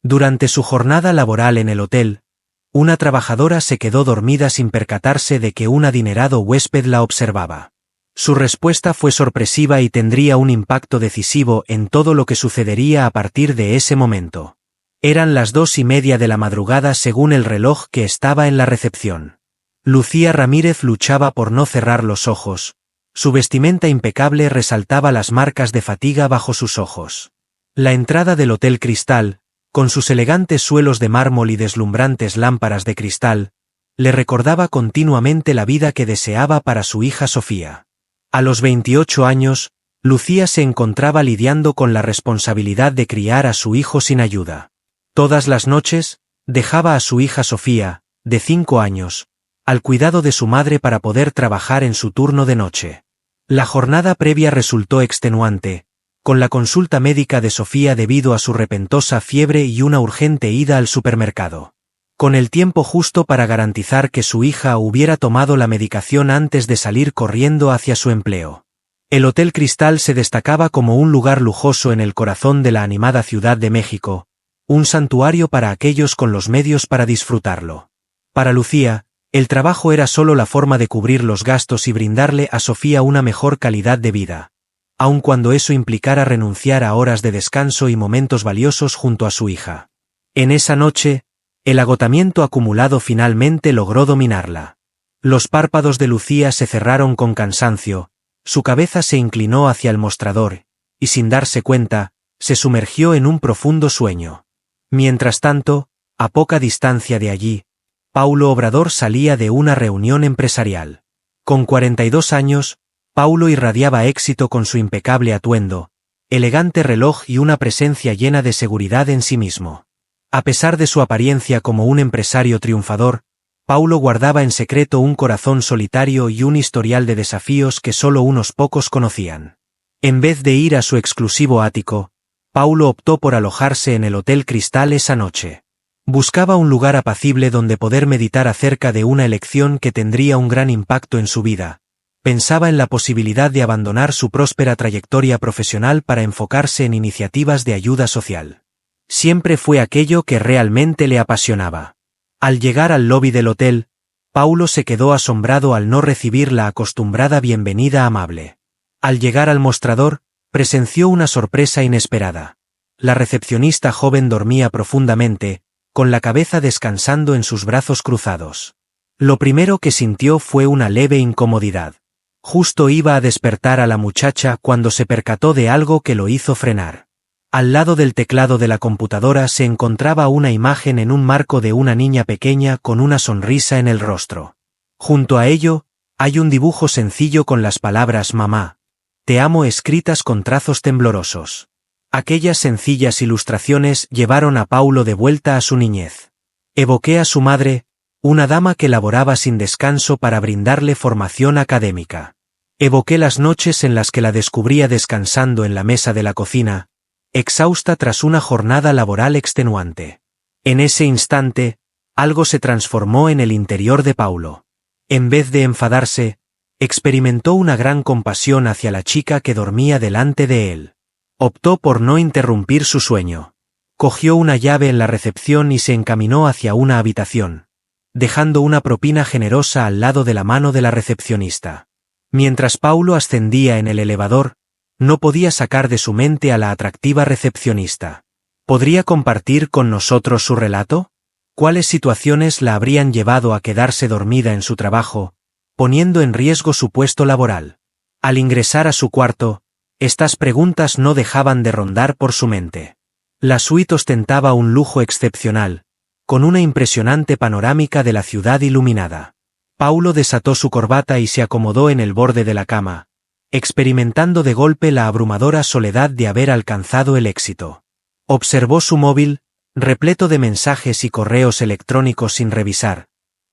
Durante su jornada laboral en el hotel, una trabajadora se quedó dormida sin percatarse de que un adinerado huésped la observaba. Su respuesta fue sorpresiva y tendría un impacto decisivo en todo lo que sucedería a partir de ese momento. Eran las 2:30 de la madrugada según el reloj que estaba en la recepción. Lucía Ramírez luchaba por no cerrar los ojos. Su vestimenta impecable resaltaba las marcas de fatiga bajo sus ojos. La entrada del Hotel Cristal, con sus elegantes suelos de mármol y deslumbrantes lámparas de cristal, le recordaba continuamente la vida que deseaba para su hija Sofía. A los 28 años, Lucía se encontraba lidiando con la responsabilidad de criar a su hijo sin ayuda. Todas las noches, dejaba a su hija Sofía, de 5 años, al cuidado de su madre para poder trabajar en su turno de noche. La jornada previa resultó extenuante, con la consulta médica de Sofía debido a su repentosa fiebre y una urgente ida al supermercado. Con el tiempo justo para garantizar que su hija hubiera tomado la medicación antes de salir corriendo hacia su empleo. El Hotel Cristal se destacaba como un lugar lujoso en el corazón de la animada Ciudad de México, un santuario para aquellos con los medios para disfrutarlo. Para Lucía, el trabajo era solo la forma de cubrir los gastos y brindarle a Sofía una mejor calidad de vida, aun cuando eso implicara renunciar a horas de descanso y momentos valiosos junto a su hija. En esa noche, el agotamiento acumulado finalmente logró dominarla. Los párpados de Lucía se cerraron con cansancio, su cabeza se inclinó hacia el mostrador, y sin darse cuenta, se sumergió en un profundo sueño. Mientras tanto, a poca distancia de allí, Paulo Obrador salía de una reunión empresarial. Con 42 años, Paulo irradiaba éxito con su impecable atuendo, elegante reloj y una presencia llena de seguridad en sí mismo. A pesar de su apariencia como un empresario triunfador, Paulo guardaba en secreto un corazón solitario y un historial de desafíos que solo unos pocos conocían. En vez de ir a su exclusivo ático, Paulo optó por alojarse en el Hotel Cristal esa noche. Buscaba un lugar apacible donde poder meditar acerca de una elección que tendría un gran impacto en su vida. Pensaba en la posibilidad de abandonar su próspera trayectoria profesional para enfocarse en iniciativas de ayuda social. Siempre fue aquello que realmente le apasionaba. Al llegar al lobby del hotel, Paulo se quedó asombrado al no recibir la acostumbrada bienvenida amable. Al llegar al mostrador, presenció una sorpresa inesperada. La recepcionista joven dormía profundamente, con la cabeza descansando en sus brazos cruzados. Lo primero que sintió fue una leve incomodidad. Justo iba a despertar a la muchacha cuando se percató de algo que lo hizo frenar. Al lado del teclado de la computadora se encontraba una imagen en un marco de una niña pequeña con una sonrisa en el rostro. Junto a ello, hay un dibujo sencillo con las palabras «Mamá, te amo» escritas con trazos temblorosos. Aquellas sencillas ilustraciones llevaron a Paulo de vuelta a su niñez. Evoqué a su madre, una dama que laboraba sin descanso para brindarle formación académica. Evoqué las noches en las que la descubría descansando en la mesa de la cocina, exhausta tras una jornada laboral extenuante. En ese instante, algo se transformó en el interior de Paulo. En vez de enfadarse, experimentó una gran compasión hacia la chica que dormía delante de él. Optó por no interrumpir su sueño. Cogió una llave en la recepción y se encaminó hacia una habitación, dejando una propina generosa al lado de la mano de la recepcionista. Mientras Paulo ascendía en el elevador, no podía sacar de su mente a la atractiva recepcionista. ¿Podría compartir con nosotros su relato? ¿Cuáles situaciones la habrían llevado a quedarse dormida en su trabajo, poniendo en riesgo su puesto laboral? Al ingresar a su cuarto, estas preguntas no dejaban de rondar por su mente. La suite ostentaba un lujo excepcional, con una impresionante panorámica de la ciudad iluminada. Paulo desató su corbata y se acomodó en el borde de la cama, experimentando de golpe la abrumadora soledad de haber alcanzado el éxito. Observó su móvil, repleto de mensajes y correos electrónicos sin revisar,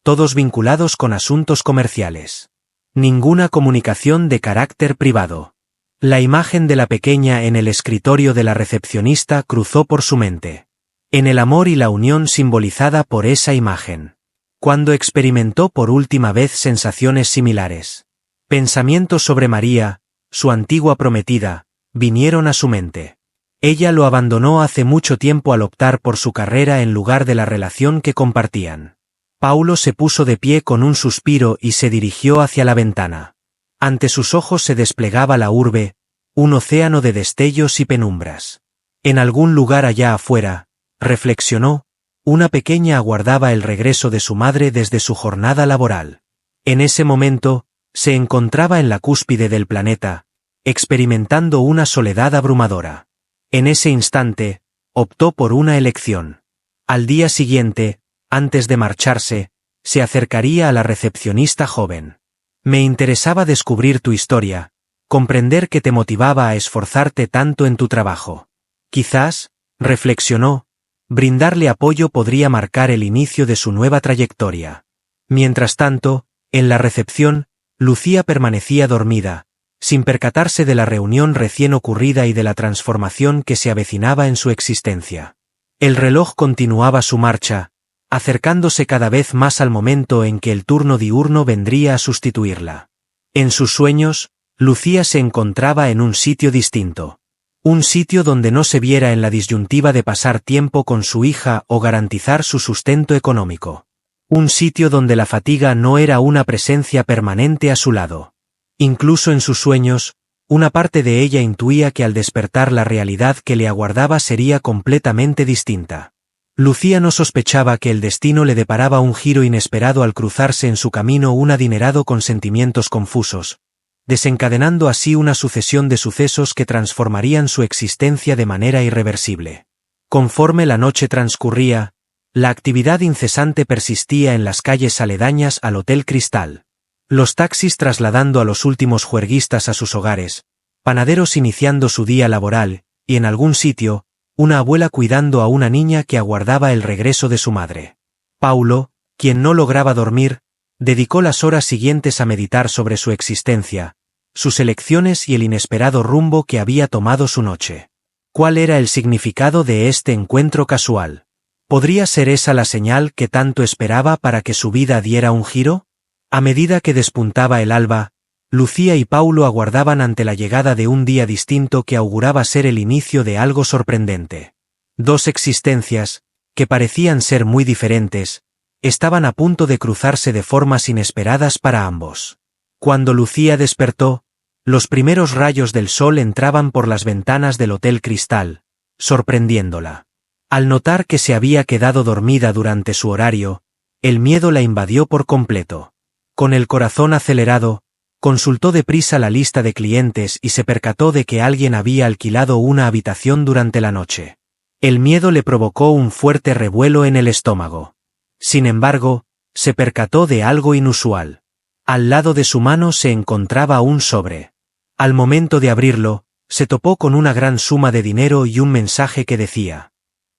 todos vinculados con asuntos comerciales. Ninguna comunicación de carácter privado. La imagen de la pequeña en el escritorio de la recepcionista cruzó por su mente. En el amor y la unión simbolizada por esa imagen. Cuando experimentó por última vez sensaciones similares. Pensamientos sobre María, su antigua prometida, vinieron a su mente. Ella lo abandonó hace mucho tiempo al optar por su carrera en lugar de la relación que compartían. Paulo se puso de pie con un suspiro y se dirigió hacia la ventana. Ante sus ojos se desplegaba la urbe, un océano de destellos y penumbras. En algún lugar allá afuera, reflexionó, una pequeña aguardaba el regreso de su madre desde su jornada laboral. En ese momento, se encontraba en la cúspide del planeta, experimentando una soledad abrumadora. En ese instante, optó por una elección. Al día siguiente, antes de marcharse, se acercaría a la recepcionista joven. Me interesaba descubrir tu historia, comprender qué te motivaba a esforzarte tanto en tu trabajo. Quizás, reflexionó, brindarle apoyo podría marcar el inicio de su nueva trayectoria. Mientras tanto, en la recepción, Lucía permanecía dormida, sin percatarse de la reunión recién ocurrida y de la transformación que se avecinaba en su existencia. El reloj continuaba su marcha, acercándose cada vez más al momento en que el turno diurno vendría a sustituirla. En sus sueños, Lucía se encontraba en un sitio distinto. Un sitio donde no se viera en la disyuntiva de pasar tiempo con su hija o garantizar su sustento económico. Un sitio donde la fatiga no era una presencia permanente a su lado. Incluso en sus sueños, una parte de ella intuía que al despertar la realidad que le aguardaba sería completamente distinta. Lucía no sospechaba que el destino le deparaba un giro inesperado al cruzarse en su camino un adinerado con sentimientos confusos, desencadenando así una sucesión de sucesos que transformarían su existencia de manera irreversible. Conforme la noche transcurría, la actividad incesante persistía en las calles aledañas al Hotel Cristal. Los taxis trasladando a los últimos juerguistas a sus hogares, panaderos iniciando su día laboral, y en algún sitio, una abuela cuidando a una niña que aguardaba el regreso de su madre. Paulo, quien no lograba dormir, dedicó las horas siguientes a meditar sobre su existencia, sus elecciones y el inesperado rumbo que había tomado su noche. ¿Cuál era el significado de este encuentro casual? ¿Podría ser esa la señal que tanto esperaba para que su vida diera un giro? A medida que despuntaba el alba, Lucía y Paulo aguardaban ante la llegada de un día distinto que auguraba ser el inicio de algo sorprendente. Dos existencias, que parecían ser muy diferentes, estaban a punto de cruzarse de formas inesperadas para ambos. Cuando Lucía despertó, los primeros rayos del sol entraban por las ventanas del Hotel Cristal, sorprendiéndola. Al notar que se había quedado dormida durante su horario, el miedo la invadió por completo. Con el corazón acelerado, consultó deprisa la lista de clientes y se percató de que alguien había alquilado una habitación durante la noche. El miedo le provocó un fuerte revuelo en el estómago. Sin embargo, se percató de algo inusual. Al lado de su mano se encontraba un sobre. Al momento de abrirlo, se topó con una gran suma de dinero y un mensaje que decía: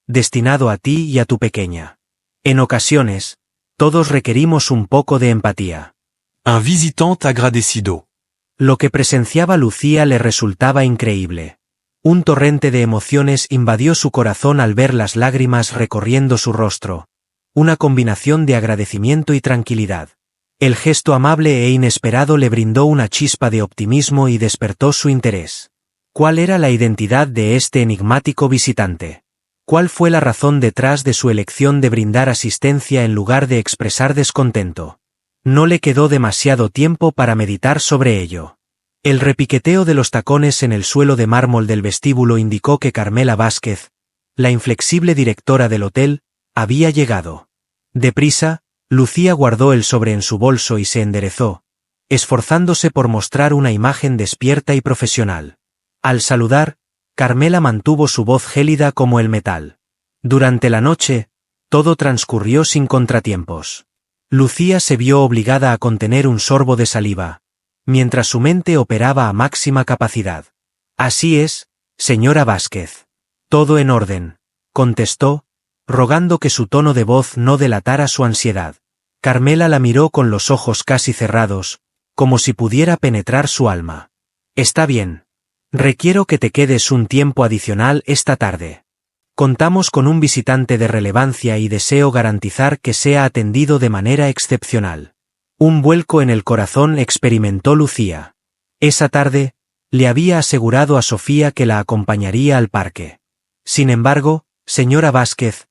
destinado a ti y a tu pequeña. En ocasiones, todos requerimos un poco de empatía. Un visitant agradecido. Lo que presenciaba Lucía le resultaba increíble. Un torrente de emociones invadió su corazón al ver las lágrimas recorriendo su rostro. Una combinación de agradecimiento y tranquilidad. El gesto amable e inesperado le brindó una chispa de optimismo y despertó su interés. ¿Cuál era la identidad de este enigmático visitante? ¿Cuál fue la razón detrás de su elección de brindar asistencia en lugar de expresar descontento? No le quedó demasiado tiempo para meditar sobre ello. El repiqueteo de los tacones en el suelo de mármol del vestíbulo indicó que Carmela Vázquez, la inflexible directora del hotel, había llegado. Deprisa, Lucía guardó el sobre en su bolso y se enderezó, esforzándose por mostrar una imagen despierta y profesional. Al saludar, Carmela mantuvo su voz gélida como el metal. Durante la noche, todo transcurrió sin contratiempos. Lucía se vio obligada a contener un sorbo de saliva, mientras su mente operaba a máxima capacidad. Así es, señora Vázquez. Todo en orden, contestó, rogando que su tono de voz no delatara su ansiedad. Carmela la miró con los ojos casi cerrados, como si pudiera penetrar su alma. Está bien. Requiero que te quedes un tiempo adicional esta tarde. Contamos con un visitante de relevancia y deseo garantizar que sea atendido de manera excepcional. Un vuelco en el corazón experimentó Lucía. Esa tarde, Le había asegurado a Sofía que la acompañaría al parque. Sin embargo, señora Vázquez,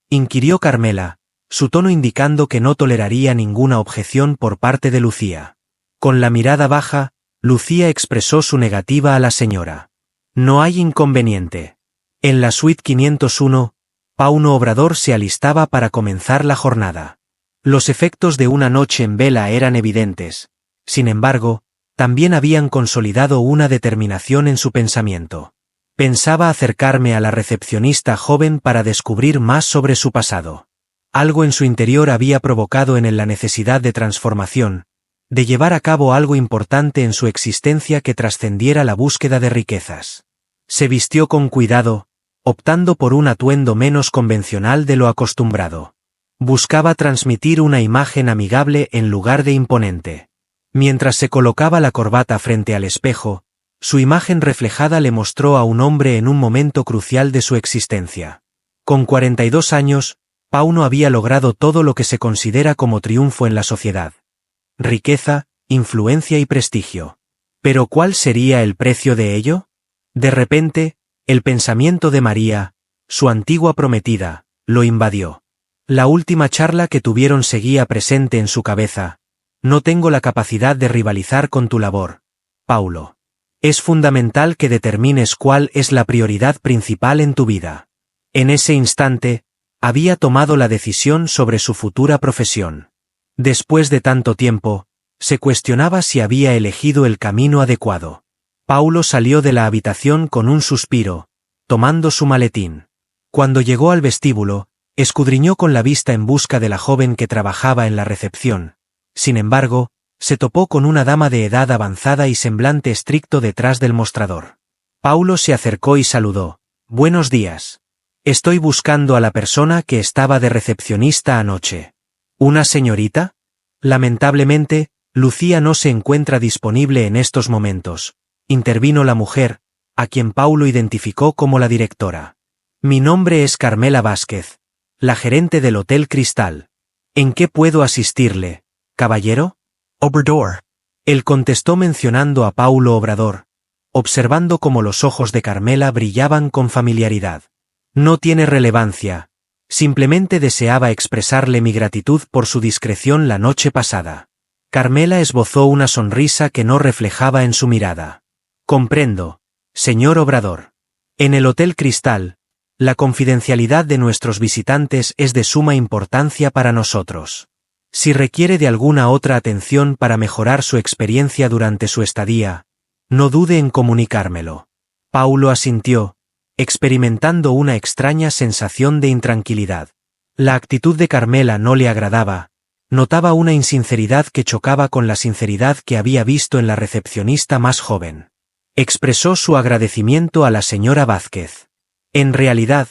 inquirió Carmela, su tono indicando que no toleraría ninguna objeción por parte de Lucía. Con la mirada baja, Lucía expresó su negativa a la señora. No hay inconveniente. En la suite 501, Paulo Obrador se alistaba para comenzar la jornada. Los efectos de una noche en vela eran evidentes. Sin embargo, también habían consolidado una determinación en su pensamiento. Pensaba acercarme a la recepcionista joven para descubrir más sobre su pasado. Algo en su interior había provocado en él la necesidad de transformación, de llevar a cabo algo importante en su existencia que trascendiera la búsqueda de riquezas. Se vistió con cuidado, optando por un atuendo menos convencional de lo acostumbrado. Buscaba transmitir una imagen amigable en lugar de imponente. Mientras se colocaba la corbata frente al espejo, su imagen reflejada le mostró a un hombre en un momento crucial de su existencia. Con 42 años, Paulo había logrado todo lo que se considera como triunfo en la sociedad. Riqueza, influencia y prestigio. ¿Pero cuál sería el precio de ello? De repente, el pensamiento de María, su antigua prometida, lo invadió. La última charla que tuvieron seguía presente en su cabeza. No tengo la capacidad de rivalizar con tu labor, Paulo. Es fundamental que determines cuál es la prioridad principal en tu vida. En ese instante, había tomado la decisión sobre su futura profesión. Después de tanto tiempo, se cuestionaba si había elegido el camino adecuado. Paulo salió de la habitación con un suspiro, tomando su maletín. Cuando llegó al vestíbulo, escudriñó con la vista en busca de la joven que trabajaba en la recepción. Sin embargo, se topó con una dama de edad avanzada y semblante estricto detrás del mostrador. Paulo se acercó y saludó. «Buenos días. Estoy buscando a la persona que estaba de recepcionista anoche». «¿Una señorita?» «Lamentablemente, Lucía no se encuentra disponible en estos momentos», intervino la mujer, a quien Paulo identificó como la directora. «Mi nombre es Carmela Vázquez, la gerente del Hotel Cristal. ¿En qué puedo asistirle, caballero?» «Obrador». Él contestó mencionando a Paulo Obrador, observando cómo los ojos de Carmela brillaban con familiaridad. «No tiene relevancia. Simplemente deseaba expresarle mi gratitud por su discreción la noche pasada». Carmela esbozó una sonrisa que no reflejaba en su mirada. «Comprendo, señor Obrador. En el Hotel Cristal, la confidencialidad de nuestros visitantes es de suma importancia para nosotros. Si requiere de alguna otra atención para mejorar su experiencia durante su estadía, no dude en comunicármelo». Paulo asintió, experimentando una extraña sensación de intranquilidad. La actitud de Carmela no le agradaba, notaba una insinceridad que chocaba con la sinceridad que había visto en la recepcionista más joven. Expresó su agradecimiento a la señora Vázquez. «En realidad,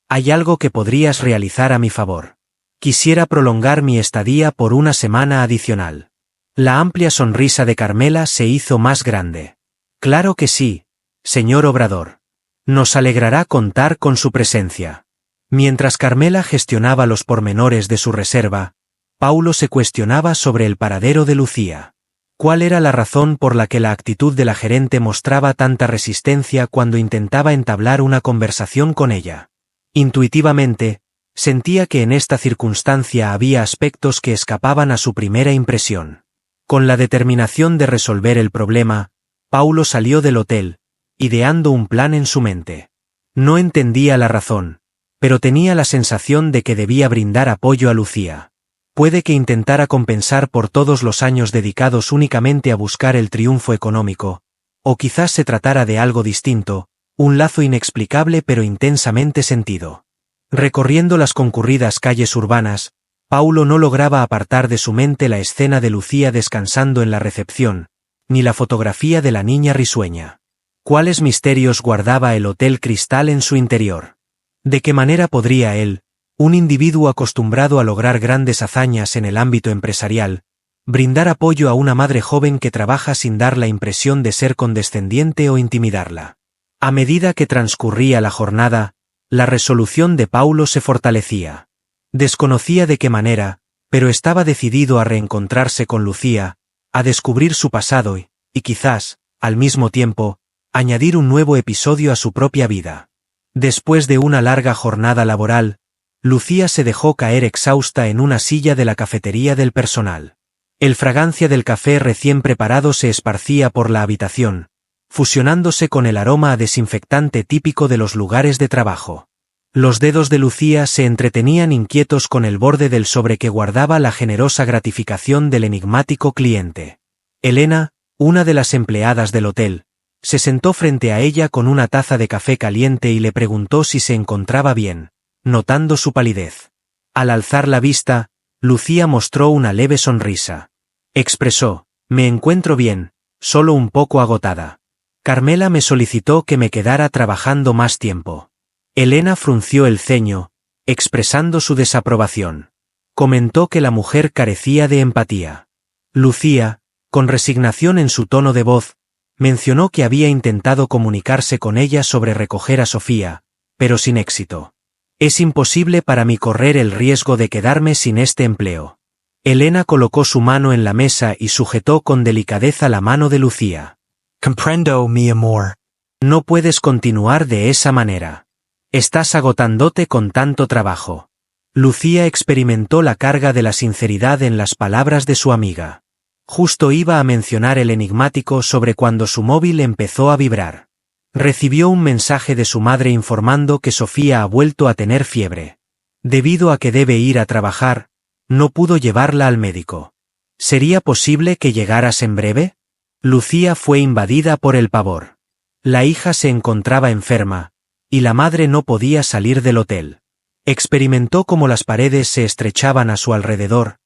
hay algo que podrías realizar a mi favor. Quisiera prolongar mi estadía por una semana adicional». La amplia sonrisa de Carmela se hizo más grande. «Claro que sí, señor Obrador. Nos alegrará contar con su presencia». Mientras Carmela gestionaba los pormenores de su reserva, Paulo se cuestionaba sobre el paradero de Lucía. ¿Cuál era la razón por la que la actitud de la gerente mostraba tanta resistencia cuando intentaba entablar una conversación con ella? Intuitivamente, sentía que en esta circunstancia había aspectos que escapaban a su primera impresión. Con la determinación de resolver el problema, Paulo salió del hotel, ideando un plan en su mente. No entendía la razón, pero tenía la sensación de que debía brindar apoyo a Lucía. Puede que intentara compensar por todos los años dedicados únicamente a buscar el triunfo económico, o quizás se tratara de algo distinto, un lazo inexplicable pero intensamente sentido. Recorriendo las concurridas calles urbanas, Paulo no lograba apartar de su mente la escena de Lucía descansando en la recepción, ni la fotografía de la niña risueña. ¿Cuáles misterios guardaba el Hotel Cristal en su interior? ¿De qué manera podría él, un individuo acostumbrado a lograr grandes hazañas en el ámbito empresarial, brindar apoyo a una madre joven que trabaja sin dar la impresión de ser condescendiente o intimidarla? A medida que transcurría la jornada, la resolución de Paulo se fortalecía. Desconocía de qué manera, pero estaba decidido a reencontrarse con Lucía, a descubrir su pasado y quizás, al mismo tiempo, añadir un nuevo episodio a su propia vida. Después de una larga jornada laboral, Lucía se dejó caer exhausta en una silla de la cafetería del personal. El fragancia del café recién preparado se esparcía por la habitación, fusionándose con el aroma a desinfectante típico de los lugares de trabajo. Los dedos de Lucía se entretenían inquietos con el borde del sobre que guardaba la generosa gratificación del enigmático cliente. Elena, una de las empleadas del hotel, se sentó frente a ella con una taza de café caliente y le preguntó si se encontraba bien, notando su palidez. Al alzar la vista, Lucía mostró una leve sonrisa. Expresó: «Me encuentro bien, solo un poco agotada. Carmela me solicitó que me quedara trabajando más tiempo». Elena frunció el ceño, expresando su desaprobación. Comentó que la mujer carecía de empatía. Lucía, con resignación en su tono de voz, mencionó que había intentado comunicarse con ella sobre recoger a Sofía, pero sin éxito. «Es imposible para mí correr el riesgo de quedarme sin este empleo». Elena colocó su mano en la mesa y sujetó con delicadeza la mano de Lucía. «Comprendo, mi amor. No puedes continuar de esa manera. Estás agotándote con tanto trabajo». Lucía experimentó la carga de la sinceridad en las palabras de su amiga. Justo iba a mencionar el enigmático sobre cuando su móvil empezó a vibrar. Recibió un mensaje de su madre informando que Sofía ha vuelto a tener fiebre. Debido a que debe ir a trabajar, no pudo llevarla al médico. ¿Sería posible que llegaras en breve? Lucía fue invadida por el pavor. La hija se encontraba enferma, y la madre no podía salir del hotel. Experimentó cómo las paredes se estrechaban a su alrededor,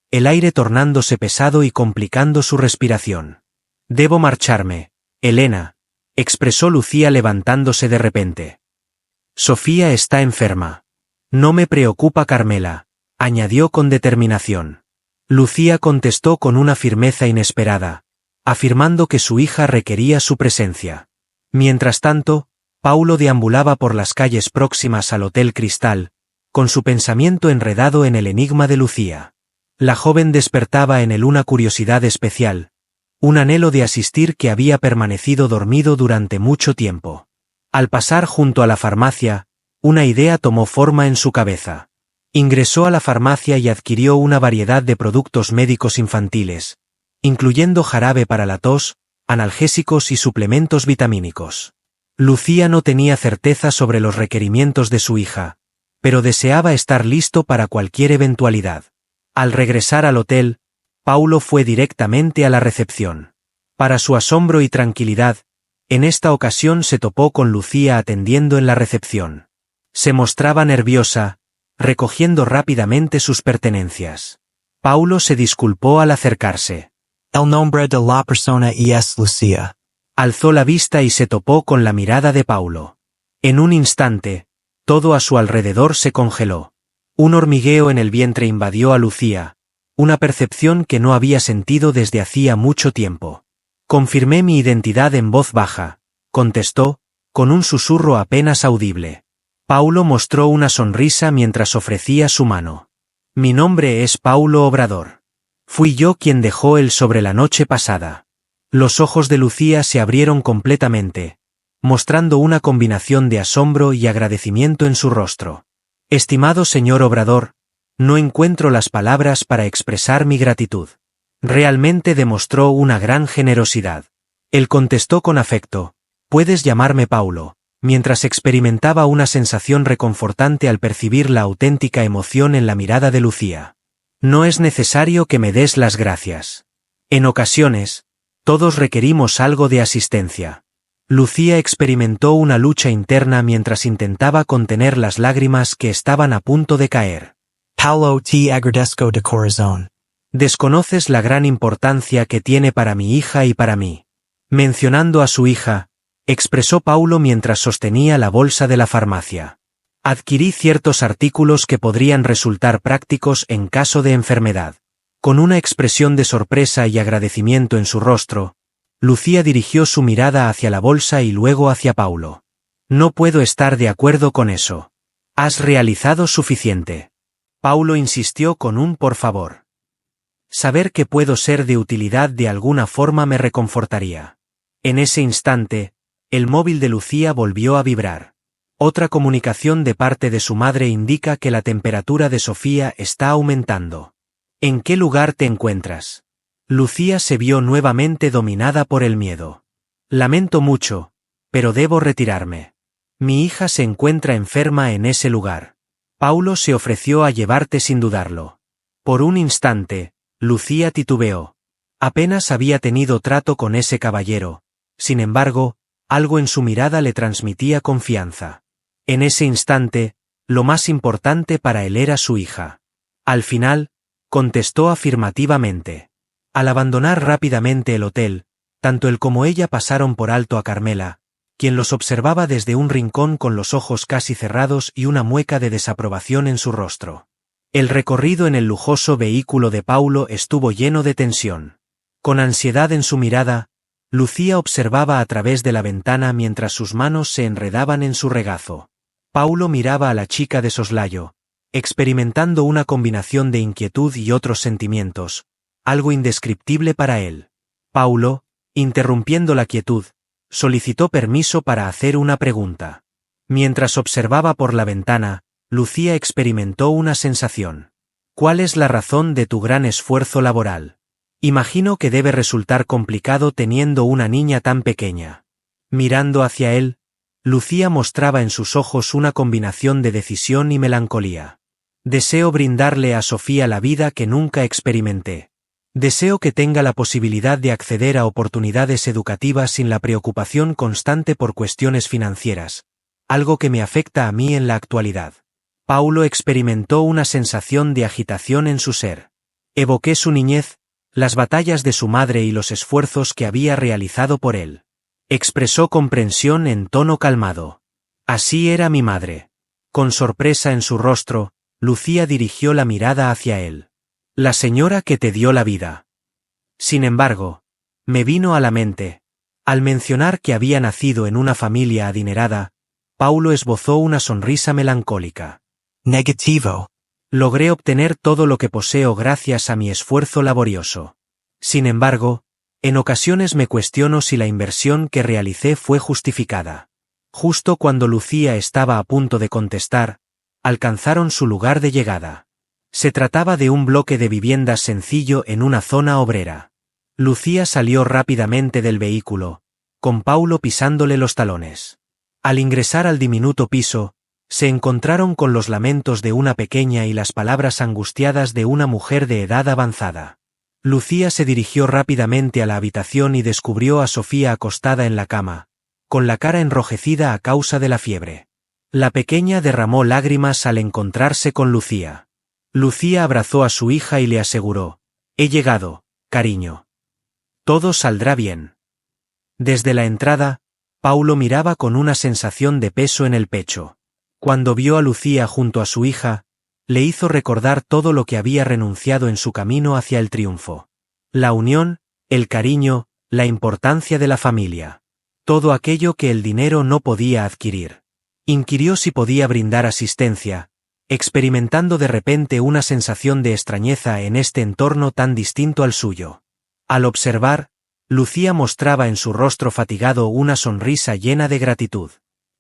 el aire tornándose pesado y complicando su respiración. «Debo marcharme, Elena», expresó Lucía levantándose de repente. «Sofía está enferma». «No me preocupa, Carmela», añadió con determinación. Lucía contestó con una firmeza inesperada, afirmando que su hija requería su presencia. Mientras tanto, Paulo deambulaba por las calles próximas al Hotel Cristal, con su pensamiento enredado en el enigma de Lucía. La joven despertaba en él una curiosidad especial, un anhelo de asistir que había permanecido dormido durante mucho tiempo. Al pasar junto a la farmacia, una idea tomó forma en su cabeza. Ingresó a la farmacia y adquirió una variedad de productos médicos infantiles, incluyendo jarabe para la tos, analgésicos y suplementos vitamínicos. Lucía no tenía certeza sobre los requerimientos de su hija, pero deseaba estar listo para cualquier eventualidad. Al regresar al hotel, Paulo fue directamente a la recepción. Para su asombro y tranquilidad, en esta ocasión se topó con Lucía atendiendo en la recepción. Se mostraba nerviosa, recogiendo rápidamente sus pertenencias. Paulo se disculpó al acercarse. El nombre de la persona es Lucía. Alzó la vista y se topó con la mirada de Paulo. En un instante, todo a su alrededor se congeló. Un hormigueo en el vientre invadió a Lucía, una percepción que no había sentido desde hacía mucho tiempo. «Confirmé mi identidad en voz baja», contestó, con un susurro apenas audible. Paulo mostró una sonrisa mientras ofrecía su mano. «Mi nombre es Paulo Obrador. Fui yo quien dejó el sobre la noche pasada». Los ojos de Lucía se abrieron completamente, mostrando una combinación de asombro y agradecimiento en su rostro. «Estimado señor Obrador, no encuentro las palabras para expresar mi gratitud. Realmente demostró una gran generosidad». Él contestó con afecto: «Puedes llamarme Paulo», mientras experimentaba una sensación reconfortante al percibir la auténtica emoción en la mirada de Lucía. «No es necesario que me des las gracias. En ocasiones, todos requerimos algo de asistencia». Lucía experimentó una lucha interna mientras intentaba contener las lágrimas que estaban a punto de caer. «Paulo, te agradezco de corazón». «Desconoces la gran importancia que tiene para mi hija y para mí». Mencionando a su hija, expresó Paulo mientras sostenía la bolsa de la farmacia. «Adquirí ciertos artículos que podrían resultar prácticos en caso de enfermedad». Con una expresión de sorpresa y agradecimiento en su rostro, Lucía dirigió su mirada hacia la bolsa y luego hacia Paulo. «No puedo estar de acuerdo con eso. Has realizado suficiente». Paulo insistió con un «por favor». «Saber que puedo ser de utilidad de alguna forma me reconfortaría». En ese instante, el móvil de Lucía volvió a vibrar. Otra comunicación de parte de su madre indica que la temperatura de Sofía está aumentando. ¿En qué lugar te encuentras? Lucía se vio nuevamente dominada por el miedo. Lamento mucho, pero debo retirarme. Mi hija se encuentra enferma en ese lugar. Paulo se ofreció a llevarte sin dudarlo. Por un instante, Lucía titubeó. Apenas había tenido trato con ese caballero. Sin embargo, algo en su mirada le transmitía confianza. En ese instante, lo más importante para él era su hija. Al final, contestó afirmativamente. Al abandonar rápidamente el hotel, tanto él como ella pasaron por alto a Carmela, quien los observaba desde un rincón con los ojos casi cerrados y una mueca de desaprobación en su rostro. El recorrido en el lujoso vehículo de Paulo estuvo lleno de tensión. Con ansiedad en su mirada, Lucía observaba a través de la ventana mientras sus manos se enredaban en su regazo. Paulo miraba a la chica de soslayo, experimentando una combinación de inquietud y otros sentimientos, algo indescriptible para él. Paulo, interrumpiendo la quietud, solicitó permiso para hacer una pregunta. Mientras observaba por la ventana, Lucía experimentó una sensación. ¿Cuál es la razón de tu gran esfuerzo laboral? Imagino que debe resultar complicado teniendo una niña tan pequeña. Mirando hacia él, Lucía mostraba en sus ojos una combinación de decisión y melancolía. Deseo brindarle a Sofía la vida que nunca experimenté. Deseo que tenga la posibilidad de acceder a oportunidades educativas sin la preocupación constante por cuestiones financieras, algo que me afecta a mí en la actualidad. Paulo experimentó una sensación de agitación en su ser. Evoqué su niñez, las batallas de su madre y los esfuerzos que había realizado por él. Expresó comprensión en tono calmado. Así era mi madre. Con sorpresa en su rostro, Lucía dirigió la mirada hacia él. La señora que te dio la vida. Sin embargo, me vino a la mente. Al mencionar que había nacido en una familia adinerada, Paulo esbozó una sonrisa melancólica. Negativo. Logré obtener todo lo que poseo gracias a mi esfuerzo laborioso. Sin embargo, en ocasiones me cuestiono si la inversión que realicé fue justificada. Justo cuando Lucía estaba a punto de contestar, alcanzaron su lugar de llegada. Se trataba de un bloque de viviendas sencillo en una zona obrera. Lucía salió rápidamente del vehículo, con Paulo pisándole los talones. Al ingresar al diminuto piso, se encontraron con los lamentos de una pequeña y las palabras angustiadas de una mujer de edad avanzada. Lucía se dirigió rápidamente a la habitación y descubrió a Sofía acostada en la cama, con la cara enrojecida a causa de la fiebre. La pequeña derramó lágrimas al encontrarse con Lucía. Lucía abrazó a su hija y le aseguró: «He llegado, cariño. Todo saldrá bien». Desde la entrada, Paulo miraba con una sensación de peso en el pecho. Cuando vio a Lucía junto a su hija, le hizo recordar todo lo que había renunciado en su camino hacia el triunfo. La unión, el cariño, la importancia de la familia. Todo aquello que el dinero no podía adquirir. Inquirió si podía brindar asistencia, experimentando de repente una sensación de extrañeza en este entorno tan distinto al suyo. Al observar, Lucía mostraba en su rostro fatigado una sonrisa llena de gratitud.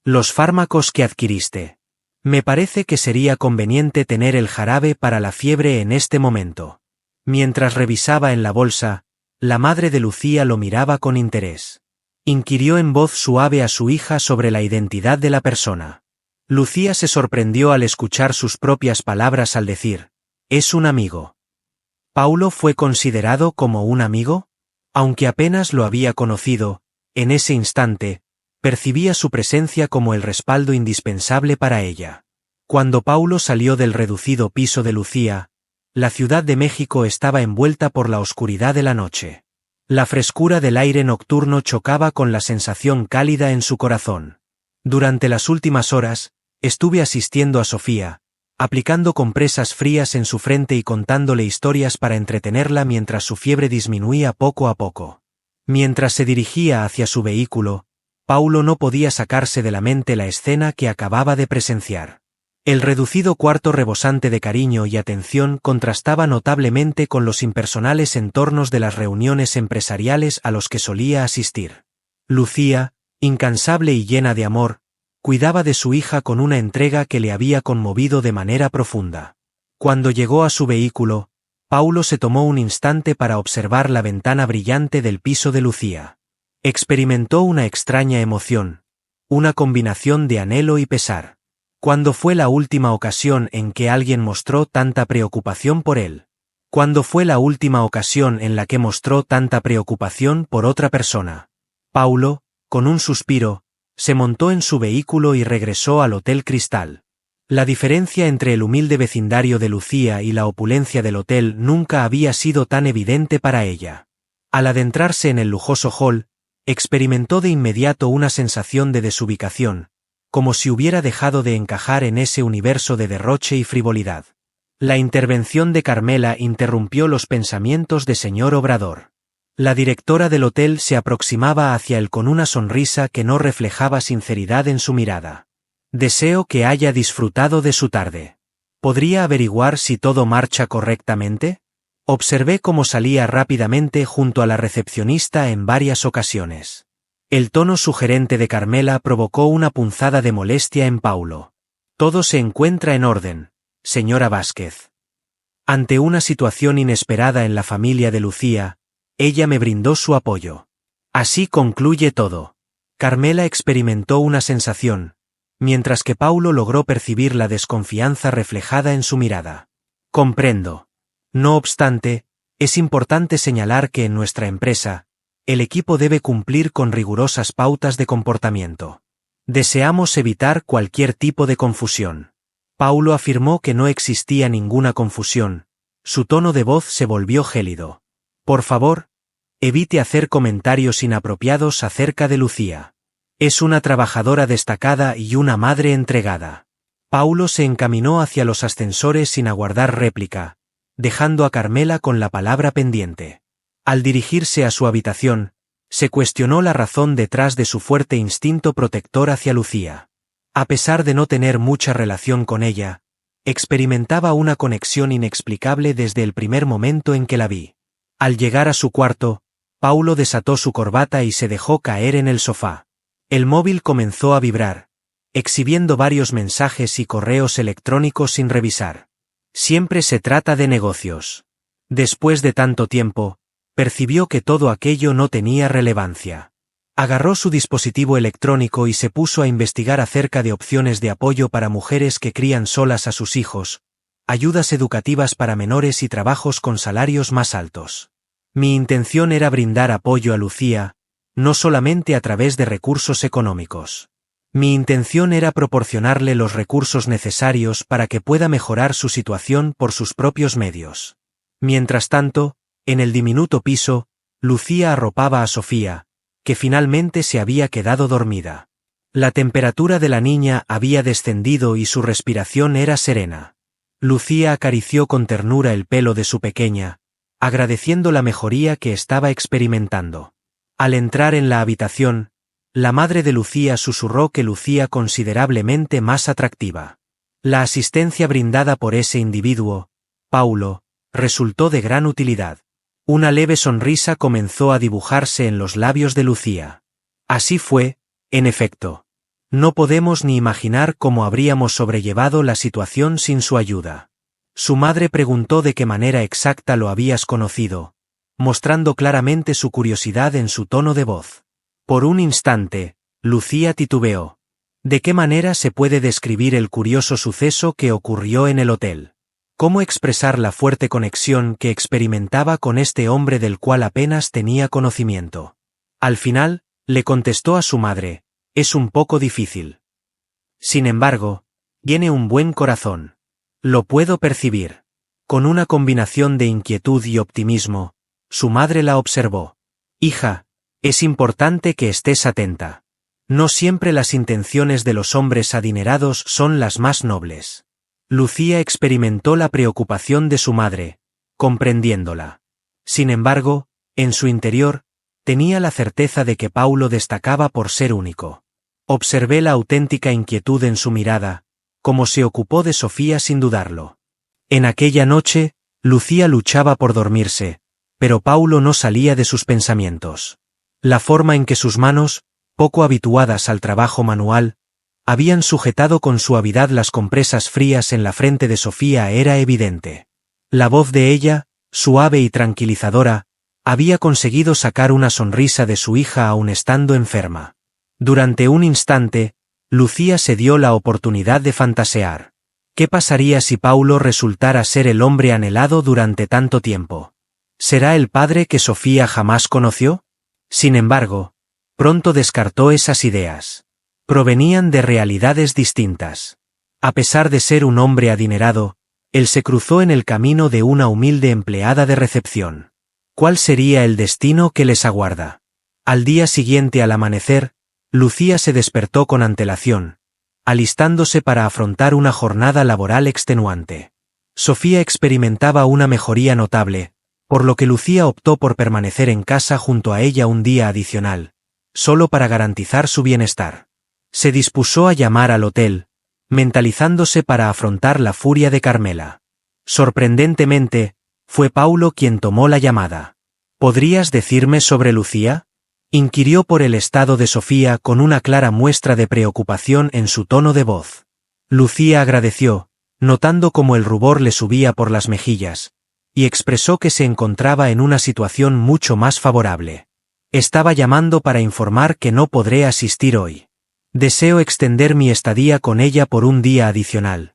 «Los fármacos que adquiriste. Me parece que sería conveniente tener el jarabe para la fiebre en este momento». Mientras revisaba en la bolsa, la madre de Lucía lo miraba con interés. Inquirió en voz suave a su hija sobre la identidad de la persona. Lucía se sorprendió al escuchar sus propias palabras al decir: «Es un amigo». ¿Paulo fue considerado como un amigo? Aunque apenas lo había conocido, en ese instante, percibía su presencia como el respaldo indispensable para ella. Cuando Paulo salió del reducido piso de Lucía, la Ciudad de México estaba envuelta por la oscuridad de la noche. La frescura del aire nocturno chocaba con la sensación cálida en su corazón. Durante las últimas horas, estuve asistiendo a Sofía, aplicando compresas frías en su frente y contándole historias para entretenerla mientras su fiebre disminuía poco a poco. Mientras se dirigía hacia su vehículo, Paulo no podía sacarse de la mente la escena que acababa de presenciar. El reducido cuarto rebosante de cariño y atención contrastaba notablemente con los impersonales entornos de las reuniones empresariales a los que solía asistir. Lucía, incansable y llena de amor, cuidaba de su hija con una entrega que le había conmovido de manera profunda. Cuando llegó a su vehículo, Paulo se tomó un instante para observar la ventana brillante del piso de Lucía. Experimentó una extraña emoción, una combinación de anhelo y pesar. ¿Cuándo fue la última ocasión en que alguien mostró tanta preocupación por él? ¿Cuándo fue la última ocasión en la que mostró tanta preocupación por otra persona? Paulo, con un suspiro, se montó en su vehículo y regresó al Hotel Cristal. La diferencia entre el humilde vecindario de Lucía y la opulencia del hotel nunca había sido tan evidente para ella. Al adentrarse en el lujoso hall, experimentó de inmediato una sensación de desubicación, como si hubiera dejado de encajar en ese universo de derroche y frivolidad. La intervención de Carmela interrumpió los pensamientos de señor Obrador. La directora del hotel se aproximaba hacia él con una sonrisa que no reflejaba sinceridad en su mirada. Deseo que haya disfrutado de su tarde. ¿Podría averiguar si todo marcha correctamente? Observé cómo salía rápidamente junto a la recepcionista en varias ocasiones. El tono sugerente de Carmela provocó una punzada de molestia en Paulo. Todo se encuentra en orden, señora Vázquez. Ante una situación inesperada en la familia de Lucía, ella me brindó su apoyo. Así concluye todo. Carmela experimentó una sensación, mientras que Paulo logró percibir la desconfianza reflejada en su mirada. Comprendo. No obstante, es importante señalar que en nuestra empresa, el equipo debe cumplir con rigurosas pautas de comportamiento. Deseamos evitar cualquier tipo de confusión. Paulo afirmó que no existía ninguna confusión. Su tono de voz se volvió gélido. Por favor, evite hacer comentarios inapropiados acerca de Lucía. Es una trabajadora destacada y una madre entregada. Paulo se encaminó hacia los ascensores sin aguardar réplica, dejando a Carmela con la palabra pendiente. Al dirigirse a su habitación, se cuestionó la razón detrás de su fuerte instinto protector hacia Lucía. A pesar de no tener mucha relación con ella, experimentaba una conexión inexplicable desde el primer momento en que la vi. Al llegar a su cuarto, Paulo desató su corbata y se dejó caer en el sofá. El móvil comenzó a vibrar, exhibiendo varios mensajes y correos electrónicos sin revisar. Siempre se trata de negocios. Después de tanto tiempo, percibió que todo aquello no tenía relevancia. Agarró su dispositivo electrónico y se puso a investigar acerca de opciones de apoyo para mujeres que crían solas a sus hijos, ayudas educativas para menores y trabajos con salarios más altos. Mi intención era brindar apoyo a Lucía, no solamente a través de recursos económicos. Mi intención era proporcionarle los recursos necesarios para que pueda mejorar su situación por sus propios medios. Mientras tanto, en el diminuto piso, Lucía arropaba a Sofía, que finalmente se había quedado dormida. La temperatura de la niña había descendido y su respiración era serena. Lucía acarició con ternura el pelo de su pequeña, agradeciendo la mejoría que estaba experimentando. Al entrar en la habitación, la madre de Lucía susurró que lucía considerablemente más atractiva. La asistencia brindada por ese individuo, Paulo, resultó de gran utilidad. Una leve sonrisa comenzó a dibujarse en los labios de Lucía. Así fue, en efecto. No podemos ni imaginar cómo habríamos sobrellevado la situación sin su ayuda. Su madre preguntó de qué manera exacta lo habías conocido, mostrando claramente su curiosidad en su tono de voz. Por un instante, Lucía titubeó. ¿De qué manera se puede describir el curioso suceso que ocurrió en el hotel? ¿Cómo expresar la fuerte conexión que experimentaba con este hombre del cual apenas tenía conocimiento? Al final, le contestó a su madre, es un poco difícil. Sin embargo, tiene un buen corazón. Lo puedo percibir. Con una combinación de inquietud y optimismo, su madre la observó. Hija, es importante que estés atenta. No siempre las intenciones de los hombres adinerados son las más nobles. Lucía experimentó la preocupación de su madre, comprendiéndola. Sin embargo, en su interior, tenía la certeza de que Paulo destacaba por ser único. Observé la auténtica inquietud en su mirada, como se ocupó de Sofía sin dudarlo. En aquella noche, Lucía luchaba por dormirse, pero Paulo no salía de sus pensamientos. La forma en que sus manos, poco habituadas al trabajo manual, habían sujetado con suavidad las compresas frías en la frente de Sofía era evidente. La voz de ella, suave y tranquilizadora, había conseguido sacar una sonrisa de su hija aun estando enferma. Durante un instante, Lucía se dio la oportunidad de fantasear. ¿Qué pasaría si Paulo resultara ser el hombre anhelado durante tanto tiempo? ¿Será el padre que Sofía jamás conoció? Sin embargo, pronto descartó esas ideas. Provenían de realidades distintas. A pesar de ser un hombre adinerado, él se cruzó en el camino de una humilde empleada de recepción. ¿Cuál sería el destino que les aguarda? Al día siguiente al amanecer, Lucía se despertó con antelación, alistándose para afrontar una jornada laboral extenuante. Sofía experimentaba una mejoría notable, por lo que Lucía optó por permanecer en casa junto a ella un día adicional, solo para garantizar su bienestar. Se dispuso a llamar al hotel, mentalizándose para afrontar la furia de Carmela. Sorprendentemente, fue Paulo quien tomó la llamada. ¿Podrías decirme sobre Lucía?, inquirió por el estado de Sofía con una clara muestra de preocupación en su tono de voz. Lucía agradeció, notando cómo el rubor le subía por las mejillas, y expresó que se encontraba en una situación mucho más favorable. Estaba llamando para informar que no podré asistir hoy. Deseo extender mi estadía con ella por un día adicional.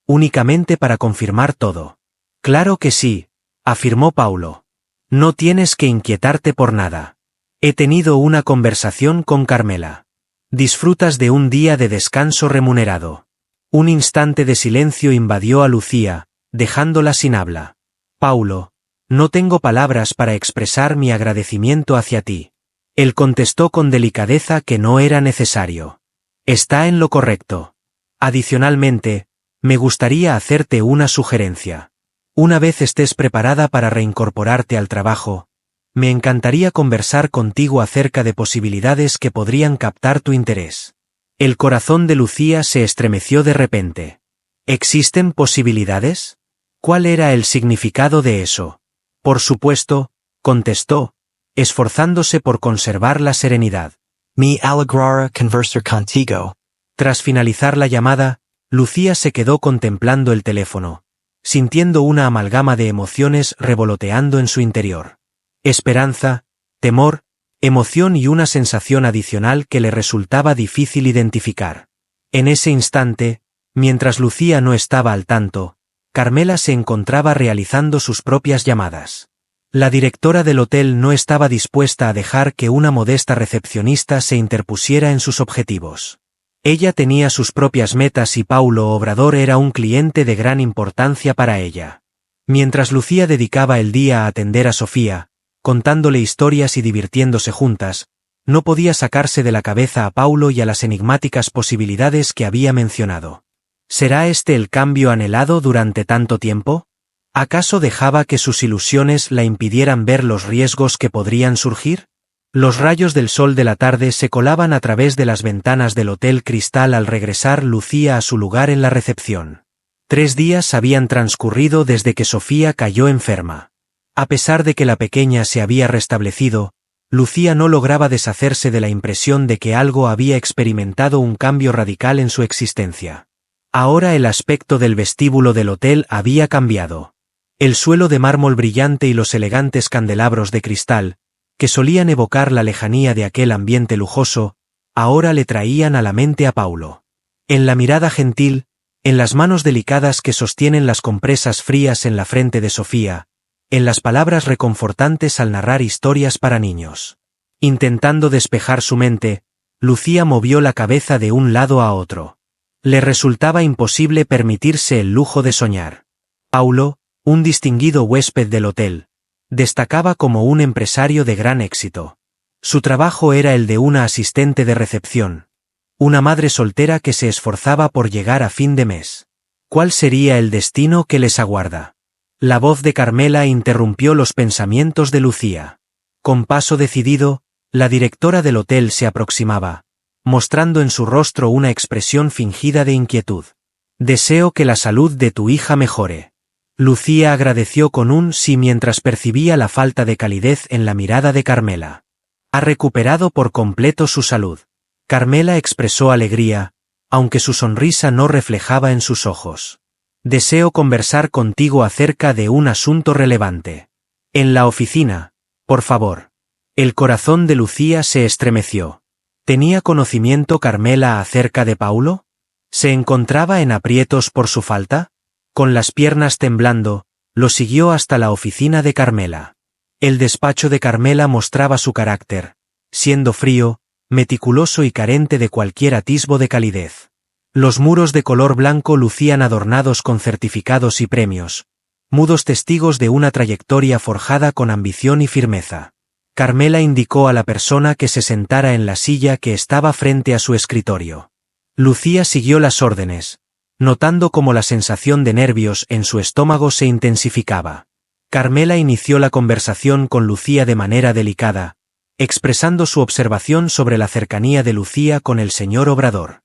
Únicamente para confirmar todo. Claro que sí, afirmó Paulo. No tienes que inquietarte por nada. He tenido una conversación con Carmela. Disfrutas de un día de descanso remunerado. Un instante de silencio invadió a Lucía, dejándola sin habla. Paulo, no tengo palabras para expresar mi agradecimiento hacia ti. Él contestó con delicadeza que no era necesario. Está en lo correcto. Adicionalmente, me gustaría hacerte una sugerencia. Una vez estés preparada para reincorporarte al trabajo, me encantaría conversar contigo acerca de posibilidades que podrían captar tu interés. El corazón de Lucía se estremeció de repente. ¿Existen posibilidades? ¿Cuál era el significado de eso? Por supuesto, contestó, esforzándose por conservar la serenidad. Me alegrará conversar contigo. Tras finalizar la llamada, Lucía se quedó contemplando el teléfono, sintiendo una amalgama de emociones revoloteando en su interior. Esperanza, temor, emoción y una sensación adicional que le resultaba difícil identificar. En ese instante, mientras Lucía no estaba al tanto, Carmela se encontraba realizando sus propias llamadas. La directora del hotel no estaba dispuesta a dejar que una modesta recepcionista se interpusiera en sus objetivos. Ella tenía sus propias metas y Paulo Obrador era un cliente de gran importancia para ella. Mientras Lucía dedicaba el día a atender a Sofía, contándole historias y divirtiéndose juntas, no podía sacarse de la cabeza a Paulo y a las enigmáticas posibilidades que había mencionado. ¿Será este el cambio anhelado durante tanto tiempo? ¿Acaso dejaba que sus ilusiones la impidieran ver los riesgos que podrían surgir? Los rayos del sol de la tarde se colaban a través de las ventanas del Hotel Cristal al regresar Lucía a su lugar en la recepción. 3 días habían transcurrido desde que Sofía cayó enferma. A pesar de que la pequeña se había restablecido, Lucía no lograba deshacerse de la impresión de que algo había experimentado un cambio radical en su existencia. Ahora el aspecto del vestíbulo del hotel había cambiado. El suelo de mármol brillante y los elegantes candelabros de cristal, que solían evocar la lejanía de aquel ambiente lujoso, ahora le traían a la mente a Paulo. En la mirada gentil, en las manos delicadas que sostienen las compresas frías en la frente de Sofía, en las palabras reconfortantes al narrar historias para niños. Intentando despejar su mente, Lucía movió la cabeza de un lado a otro. Le resultaba imposible permitirse el lujo de soñar. Paulo, un distinguido huésped del hotel, destacaba como un empresario de gran éxito. Su trabajo era el de una asistente de recepción, una madre soltera que se esforzaba por llegar a fin de mes. ¿Cuál sería el destino que les aguarda? La voz de Carmela interrumpió los pensamientos de Lucía. Con paso decidido, la directora del hotel se aproximaba, mostrando en su rostro una expresión fingida de inquietud. Deseo que la salud de tu hija mejore. Lucía agradeció con un sí mientras percibía la falta de calidez en la mirada de Carmela. Ha recuperado por completo su salud. Carmela expresó alegría, aunque su sonrisa no reflejaba en sus ojos. Deseo conversar contigo acerca de un asunto relevante. En la oficina, por favor. El corazón de Lucía se estremeció. ¿Tenía conocimiento Carmela acerca de Paulo? ¿Se encontraba en aprietos por su falta? Con las piernas temblando, lo siguió hasta la oficina de Carmela. El despacho de Carmela mostraba su carácter, siendo frío, meticuloso y carente de cualquier atisbo de calidez. Los muros de color blanco lucían adornados con certificados y premios, mudos testigos de una trayectoria forjada con ambición y firmeza. Carmela indicó a la persona que se sentara en la silla que estaba frente a su escritorio. Lucía siguió las órdenes, notando cómo la sensación de nervios en su estómago se intensificaba. Carmela inició la conversación con Lucía de manera delicada, expresando su observación sobre la cercanía de Lucía con el señor Obrador.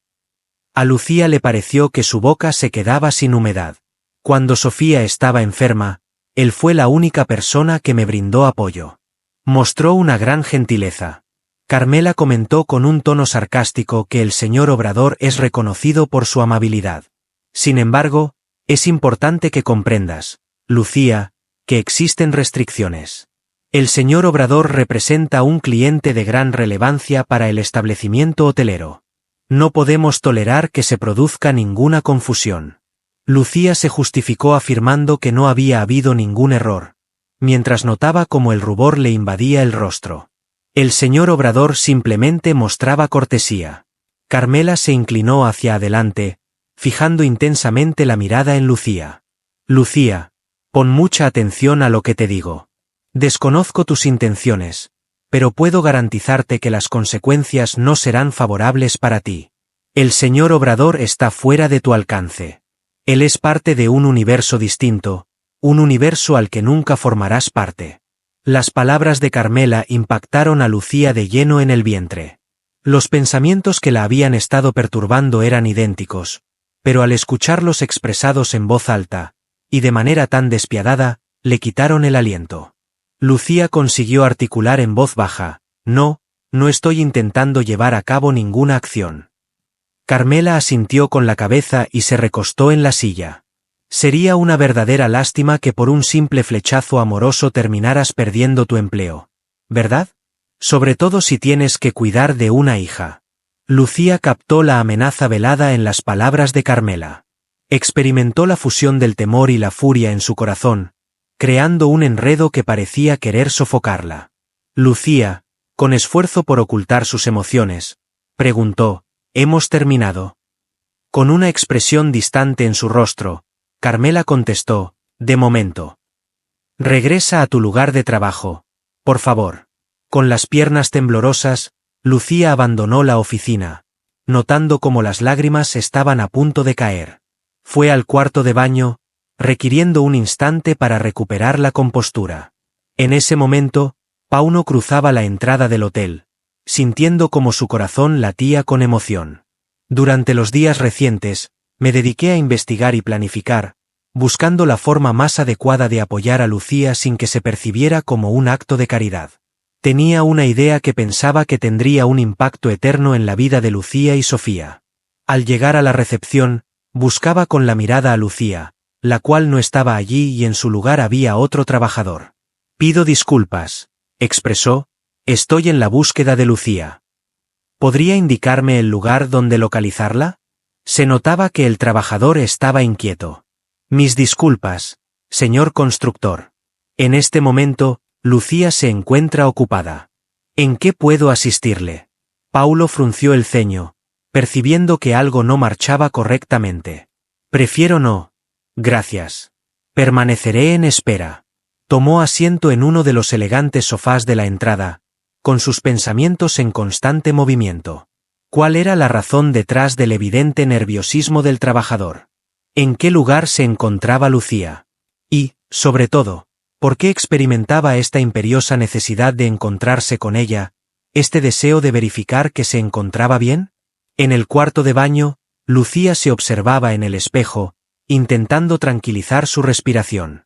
A Lucía le pareció que su boca se quedaba sin humedad. Cuando Sofía estaba enferma, él fue la única persona que me brindó apoyo. Mostró una gran gentileza. Carmela comentó con un tono sarcástico que el señor Obrador es reconocido por su amabilidad. Sin embargo, es importante que comprendas, Lucía, que existen restricciones. El señor Obrador representa un cliente de gran relevancia para el establecimiento hotelero. No podemos tolerar que se produzca ninguna confusión. Lucía se justificó afirmando que no había habido ningún error, mientras notaba cómo el rubor le invadía el rostro. El señor Obrador simplemente mostraba cortesía. Carmela se inclinó hacia adelante, fijando intensamente la mirada en Lucía. Lucía, pon mucha atención a lo que te digo. Desconozco tus intenciones, pero puedo garantizarte que las consecuencias no serán favorables para ti. El señor Obrador está fuera de tu alcance. Él es parte de un universo distinto, un universo al que nunca formarás parte. Las palabras de Carmela impactaron a Lucía de lleno en el vientre. Los pensamientos que la habían estado perturbando eran idénticos, pero al escucharlos expresados en voz alta, y de manera tan despiadada, le quitaron el aliento. Lucía consiguió articular en voz baja, no estoy intentando llevar a cabo ninguna acción. Carmela asintió con la cabeza y se recostó en la silla. Sería una verdadera lástima que por un simple flechazo amoroso terminaras perdiendo tu empleo, ¿verdad? Sobre todo si tienes que cuidar de una hija. Lucía captó la amenaza velada en las palabras de Carmela. Experimentó la fusión del temor y la furia en su corazón, creando un enredo que parecía querer sofocarla. Lucía, con esfuerzo por ocultar sus emociones, preguntó, ¿hemos terminado? Con una expresión distante en su rostro, Carmela contestó, de momento. Regresa a tu lugar de trabajo, por favor. Con las piernas temblorosas, Lucía abandonó la oficina, notando cómo las lágrimas estaban a punto de caer. Fue al cuarto de baño, requiriendo un instante para recuperar la compostura. En ese momento, Pauno cruzaba la entrada del hotel, sintiendo como su corazón latía con emoción. Durante los días recientes, me dediqué a investigar y planificar, buscando la forma más adecuada de apoyar a Lucía sin que se percibiera como un acto de caridad. Tenía una idea que pensaba que tendría un impacto eterno en la vida de Lucía y Sofía. Al llegar a la recepción, buscaba con la mirada a Lucía, la cual no estaba allí y en su lugar había otro trabajador. Pido disculpas, expresó, estoy en la búsqueda de Lucía. ¿Podría indicarme el lugar donde localizarla? Se notaba que el trabajador estaba inquieto. Mis disculpas, señor constructor. En este momento, Lucía se encuentra ocupada. ¿En qué puedo asistirle? Paulo frunció el ceño, percibiendo que algo no marchaba correctamente. Prefiero no. Gracias. Permaneceré en espera. Tomó asiento en uno de los elegantes sofás de la entrada, con sus pensamientos en constante movimiento. ¿Cuál era la razón detrás del evidente nerviosismo del trabajador? ¿En qué lugar se encontraba Lucía? Y, sobre todo, ¿por qué experimentaba esta imperiosa necesidad de encontrarse con ella, este deseo de verificar que se encontraba bien? En el cuarto de baño, Lucía se observaba en el espejo, intentando tranquilizar su respiración.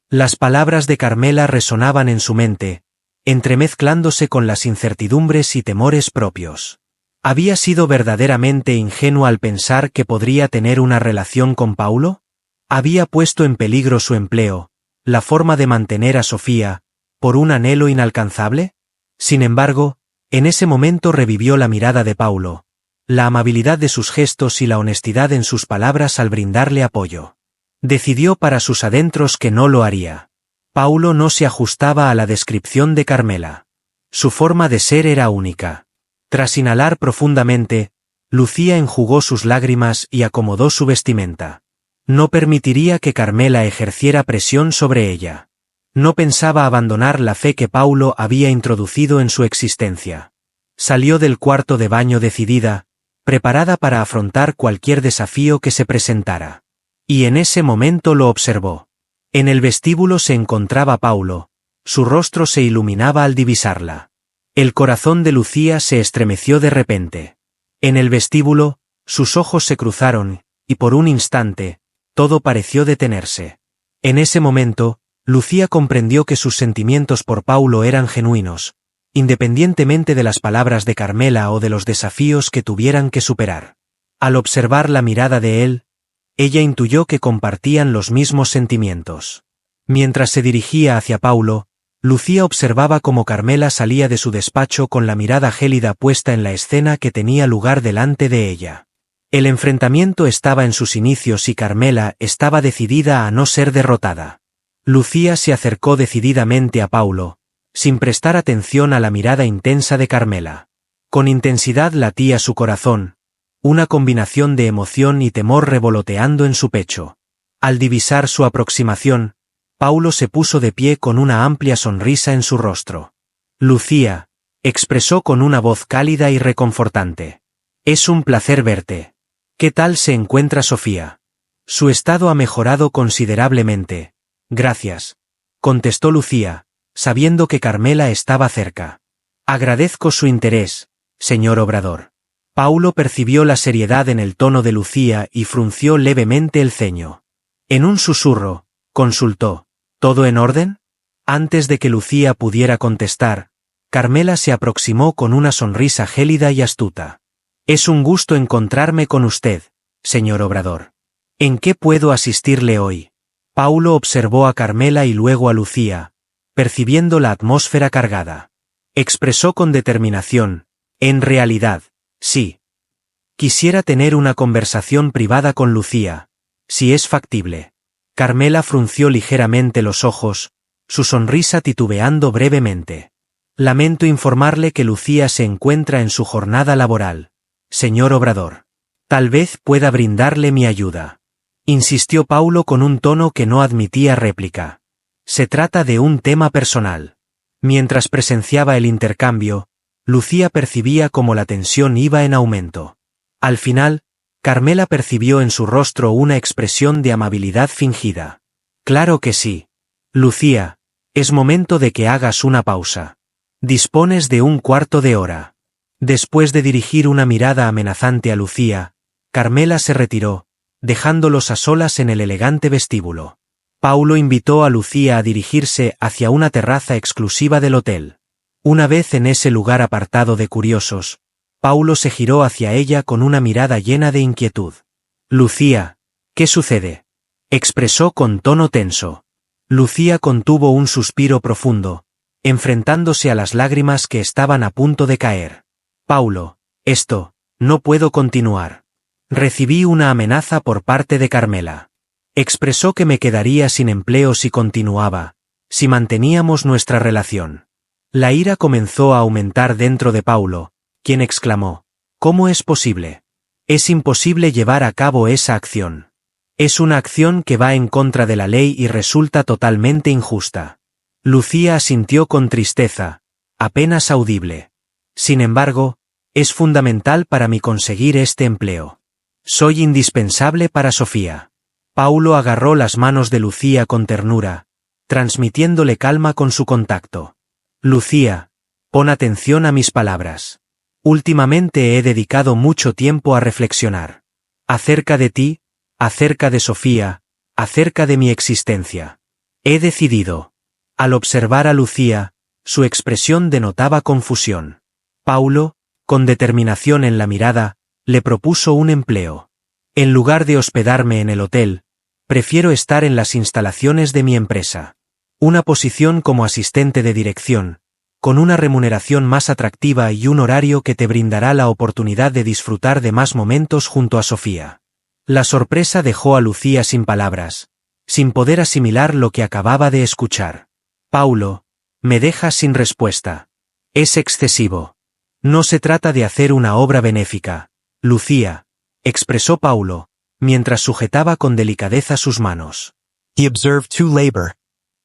Las palabras de Carmela resonaban en su mente, entremezclándose con las incertidumbres y temores propios. ¿Había sido verdaderamente ingenua al pensar que podría tener una relación con Paulo? ¿Había puesto en peligro su empleo, la forma de mantener a Sofía, por un anhelo inalcanzable? Sin embargo, en ese momento revivió la mirada de Paulo, la amabilidad de sus gestos y la honestidad en sus palabras al brindarle apoyo. Decidió para sus adentros que no lo haría. Paulo no se ajustaba a la descripción de Carmela. Su forma de ser era única. Tras inhalar profundamente, Lucía enjugó sus lágrimas y acomodó su vestimenta. No permitiría que Carmela ejerciera presión sobre ella. No pensaba abandonar la fe que Paulo había introducido en su existencia. Salió del cuarto de baño decidida, preparada para afrontar cualquier desafío que se presentara. Y en ese momento lo observó. En el vestíbulo se encontraba Paulo, su rostro se iluminaba al divisarla. El corazón de Lucía se estremeció de repente. En el vestíbulo, sus ojos se cruzaron, y por un instante, todo pareció detenerse. En ese momento, Lucía comprendió que sus sentimientos por Paulo eran genuinos, independientemente de las palabras de Carmela o de los desafíos que tuvieran que superar. Al observar la mirada de él, ella intuyó que compartían los mismos sentimientos. Mientras se dirigía hacia Paulo, Lucía observaba cómo Carmela salía de su despacho con la mirada gélida puesta en la escena que tenía lugar delante de ella. El enfrentamiento estaba en sus inicios y Carmela estaba decidida a no ser derrotada. Lucía se acercó decididamente a Paulo, sin prestar atención a la mirada intensa de Carmela. Con intensidad latía su corazón, una combinación de emoción y temor revoloteando en su pecho. Al divisar su aproximación, Paulo se puso de pie con una amplia sonrisa en su rostro. Lucía, expresó con una voz cálida y reconfortante. Es un placer verte. ¿Qué tal se encuentra Sofía? Su estado ha mejorado considerablemente. Gracias, contestó Lucía, sabiendo que Carmela estaba cerca. Agradezco su interés, señor Obrador. Paulo percibió la seriedad en el tono de Lucía y frunció levemente el ceño. En un susurro, consultó. ¿Todo en orden? Antes de que Lucía pudiera contestar, Carmela se aproximó con una sonrisa gélida y astuta. Es un gusto encontrarme con usted, señor Obrador. ¿En qué puedo asistirle hoy? Paulo observó a Carmela y luego a Lucía, percibiendo la atmósfera cargada. Expresó con determinación, en realidad, sí. Quisiera tener una conversación privada con Lucía, si es factible. Carmela frunció ligeramente los ojos, su sonrisa titubeando brevemente. Lamento informarle que Lucía se encuentra en su jornada laboral. Señor Obrador. Tal vez pueda brindarle mi ayuda. Insistió Paulo con un tono que no admitía réplica. Se trata de un tema personal. Mientras presenciaba el intercambio, Lucía percibía cómo la tensión iba en aumento. Al final, Carmela percibió en su rostro una expresión de amabilidad fingida. Claro que sí. Lucía, es momento de que hagas una pausa. Dispones de un cuarto de hora. Después de dirigir una mirada amenazante a Lucía, Carmela se retiró, dejándolos a solas en el elegante vestíbulo. Paulo invitó a Lucía a dirigirse hacia una terraza exclusiva del hotel. Una vez en ese lugar apartado de curiosos, Paulo se giró hacia ella con una mirada llena de inquietud. Lucía, ¿qué sucede? Expresó con tono tenso. Lucía contuvo un suspiro profundo, enfrentándose a las lágrimas que estaban a punto de caer. Paulo, no puedo continuar. Recibí una amenaza por parte de Carmela. Expresó que me quedaría sin empleo si continuaba, si manteníamos nuestra relación. La ira comenzó a aumentar dentro de Paulo, quien exclamó, ¿cómo es posible? Es imposible llevar a cabo esa acción. Es una acción que va en contra de la ley y resulta totalmente injusta. Lucía asintió con tristeza, apenas audible. Sin embargo, es fundamental para mí conseguir este empleo. Soy indispensable para Sofía. Paulo agarró las manos de Lucía con ternura, transmitiéndole calma con su contacto. Lucía, pon atención a mis palabras. Últimamente he dedicado mucho tiempo a reflexionar. Acerca de ti, acerca de Sofía, acerca de mi existencia. He decidido. Al observar a Lucía, Su expresión denotaba confusión. Paulo, con determinación en la mirada, le propuso un empleo. En lugar de hospedarme en el hotel, prefiero estar en las instalaciones de mi empresa. Una posición como asistente de dirección, con una remuneración más atractiva y un horario que te brindará la oportunidad de disfrutar de más momentos junto a Sofía. La sorpresa dejó a Lucía sin palabras, sin poder asimilar lo que acababa de escuchar. Paulo, me dejas sin respuesta. Es excesivo. No se trata de hacer una obra benéfica, Lucía, expresó Paulo, mientras sujetaba con delicadeza sus manos. He observed tu labor.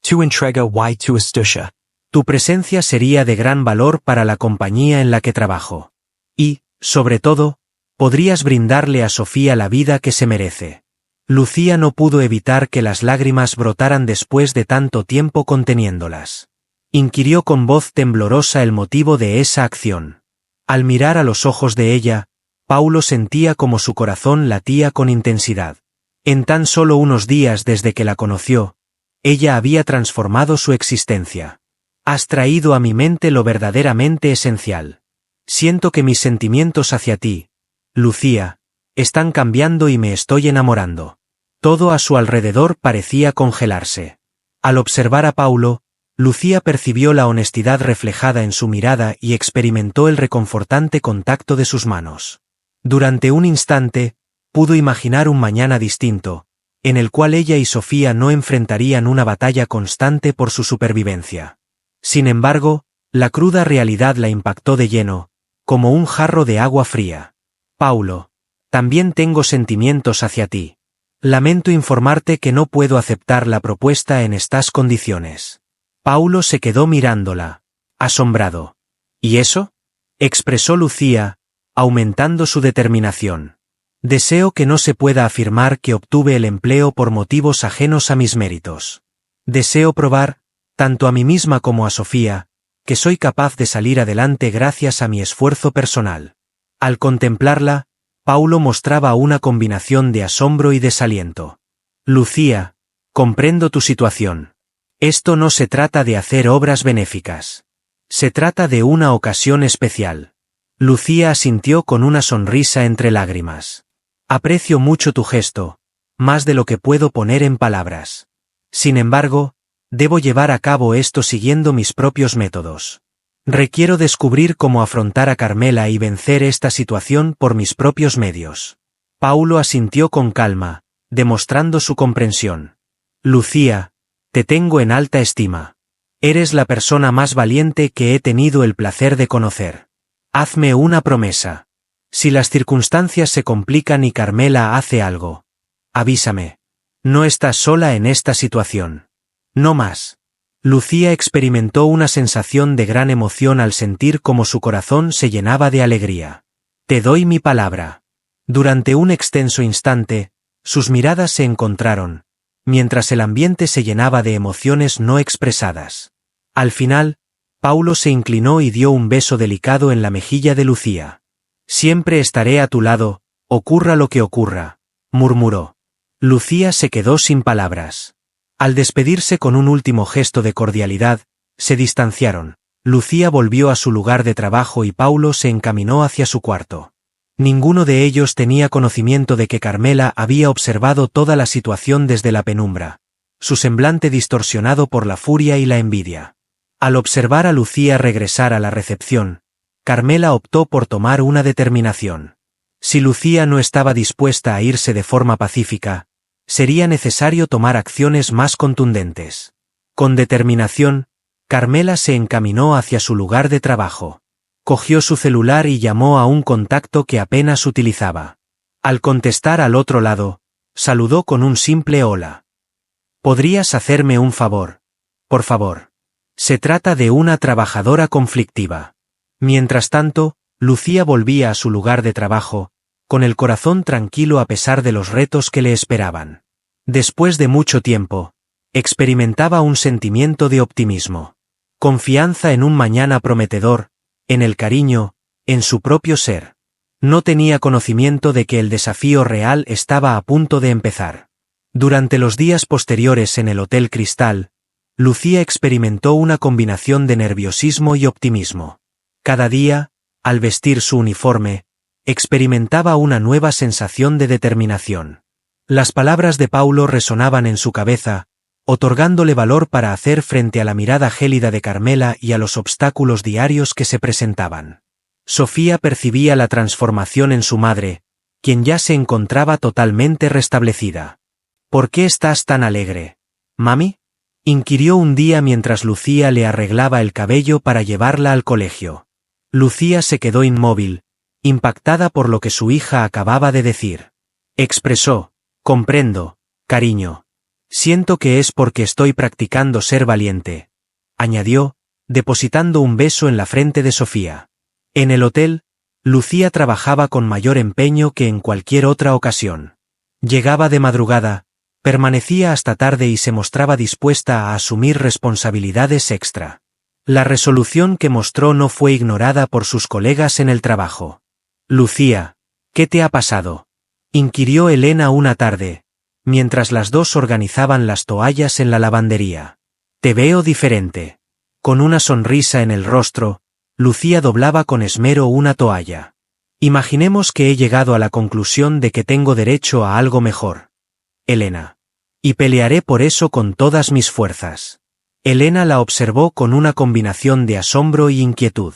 Tu entrega y tu astucia. Tu presencia sería de gran valor para la compañía en la que trabajo. Y, sobre todo, podrías brindarle a Sofía la vida que se merece. Lucía no pudo evitar que las lágrimas brotaran después de tanto tiempo conteniéndolas. Inquirió con voz temblorosa el motivo de esa acción. Al mirar a los ojos de ella, Paulo sentía como su corazón latía con intensidad. En tan solo unos días desde que la conoció, ella había transformado su existencia. Has traído a mi mente lo verdaderamente esencial. Siento que mis sentimientos hacia ti, Lucía, están cambiando y me estoy enamorando. Todo a su alrededor parecía congelarse. Al observar a Paulo, Lucía percibió la honestidad reflejada en su mirada y experimentó el reconfortante contacto de sus manos. Durante un instante, pudo imaginar un mañana distinto, en el cual ella y Sofía no enfrentarían una batalla constante por su supervivencia. Sin embargo, la cruda realidad la impactó de lleno, como un jarro de agua fría. Paulo, también tengo sentimientos hacia ti. Lamento informarte que no puedo aceptar la propuesta en estas condiciones. Paulo se quedó mirándola, asombrado. ¿Y eso?, expresó Lucía, aumentando su determinación. Deseo que no se pueda afirmar que obtuve el empleo por motivos ajenos a mis méritos. Deseo probar, tanto a mí misma como a Sofía, que soy capaz de salir adelante gracias a mi esfuerzo personal. Al contemplarla, Paulo mostraba una combinación de asombro y desaliento. Lucía, comprendo tu situación. Esto no se trata de hacer obras benéficas. Se trata de una ocasión especial. Lucía asintió con una sonrisa entre lágrimas. Aprecio mucho tu gesto, más de lo que puedo poner en palabras. Sin embargo, debo llevar a cabo esto siguiendo mis propios métodos. Requiero descubrir cómo afrontar a Carmela y vencer esta situación por mis propios medios. Paulo asintió con calma, demostrando su comprensión. Lucía, te tengo en alta estima. Eres la persona más valiente que he tenido el placer de conocer. Hazme una promesa. Si las circunstancias se complican y Carmela hace algo, avísame. No estás sola en esta situación. No más. Lucía experimentó una sensación de gran emoción al sentir cómo su corazón se llenaba de alegría. Te doy mi palabra. Durante un extenso instante, sus miradas se encontraron, mientras el ambiente se llenaba de emociones no expresadas. Al final, Paulo se inclinó y dio un beso delicado en la mejilla de Lucía. Siempre estaré a tu lado, ocurra lo que ocurra, murmuró. Lucía se quedó sin palabras. Al despedirse con un último gesto de cordialidad, se distanciaron. Lucía volvió a su lugar de trabajo y Paulo se encaminó hacia su cuarto. Ninguno de ellos tenía conocimiento de que Carmela había observado toda la situación desde la penumbra, su semblante distorsionado por la furia y la envidia. Al observar a Lucía regresar a la recepción, Carmela optó por tomar una determinación. Si Lucía no estaba dispuesta a irse de forma pacífica, sería necesario tomar acciones más contundentes. Con determinación, Carmela se encaminó hacia su lugar de trabajo. Cogió su celular y llamó a un contacto que apenas utilizaba. Al contestar al otro lado, saludó con un simple hola. ¿Podrías hacerme un favor? Por favor. Se trata de una trabajadora conflictiva. Mientras tanto, Lucía volvía a su lugar de trabajo, con el corazón tranquilo a pesar de los retos que le esperaban. Después de mucho tiempo, experimentaba un sentimiento de optimismo. Confianza en un mañana prometedor, en el cariño, en su propio ser. No tenía conocimiento de que el desafío real estaba a punto de empezar. Durante los días posteriores en el Hotel Cristal, Lucía experimentó una combinación de nerviosismo y optimismo. Cada día, al vestir su uniforme, experimentaba una nueva sensación de determinación. Las palabras de Paulo resonaban en su cabeza, otorgándole valor para hacer frente a la mirada gélida de Carmela y a los obstáculos diarios que se presentaban. Sofía percibía la transformación en su madre, quien ya se encontraba totalmente restablecida. ¿Por qué estás tan alegre, mami?, inquirió un día mientras Lucía le arreglaba el cabello para llevarla al colegio. Lucía se quedó inmóvil, impactada por lo que su hija acababa de decir. Expresó: comprendo, cariño. Siento que es porque estoy practicando ser valiente, añadió, depositando un beso en la frente de Sofía. En el hotel, Lucía trabajaba con mayor empeño que en cualquier otra ocasión. Llegaba de madrugada, permanecía hasta tarde y se mostraba dispuesta a asumir responsabilidades extra. La resolución que mostró no fue ignorada por sus colegas en el trabajo. Lucía, ¿qué te ha pasado?, inquirió Elena una tarde, mientras las dos organizaban las toallas en la lavandería. Te veo diferente. Con una sonrisa en el rostro, Lucía doblaba con esmero una toalla. Imaginemos que he llegado a la conclusión de que tengo derecho a algo mejor, Elena. Y pelearé por eso con todas mis fuerzas. Elena la observó con una combinación de asombro y inquietud.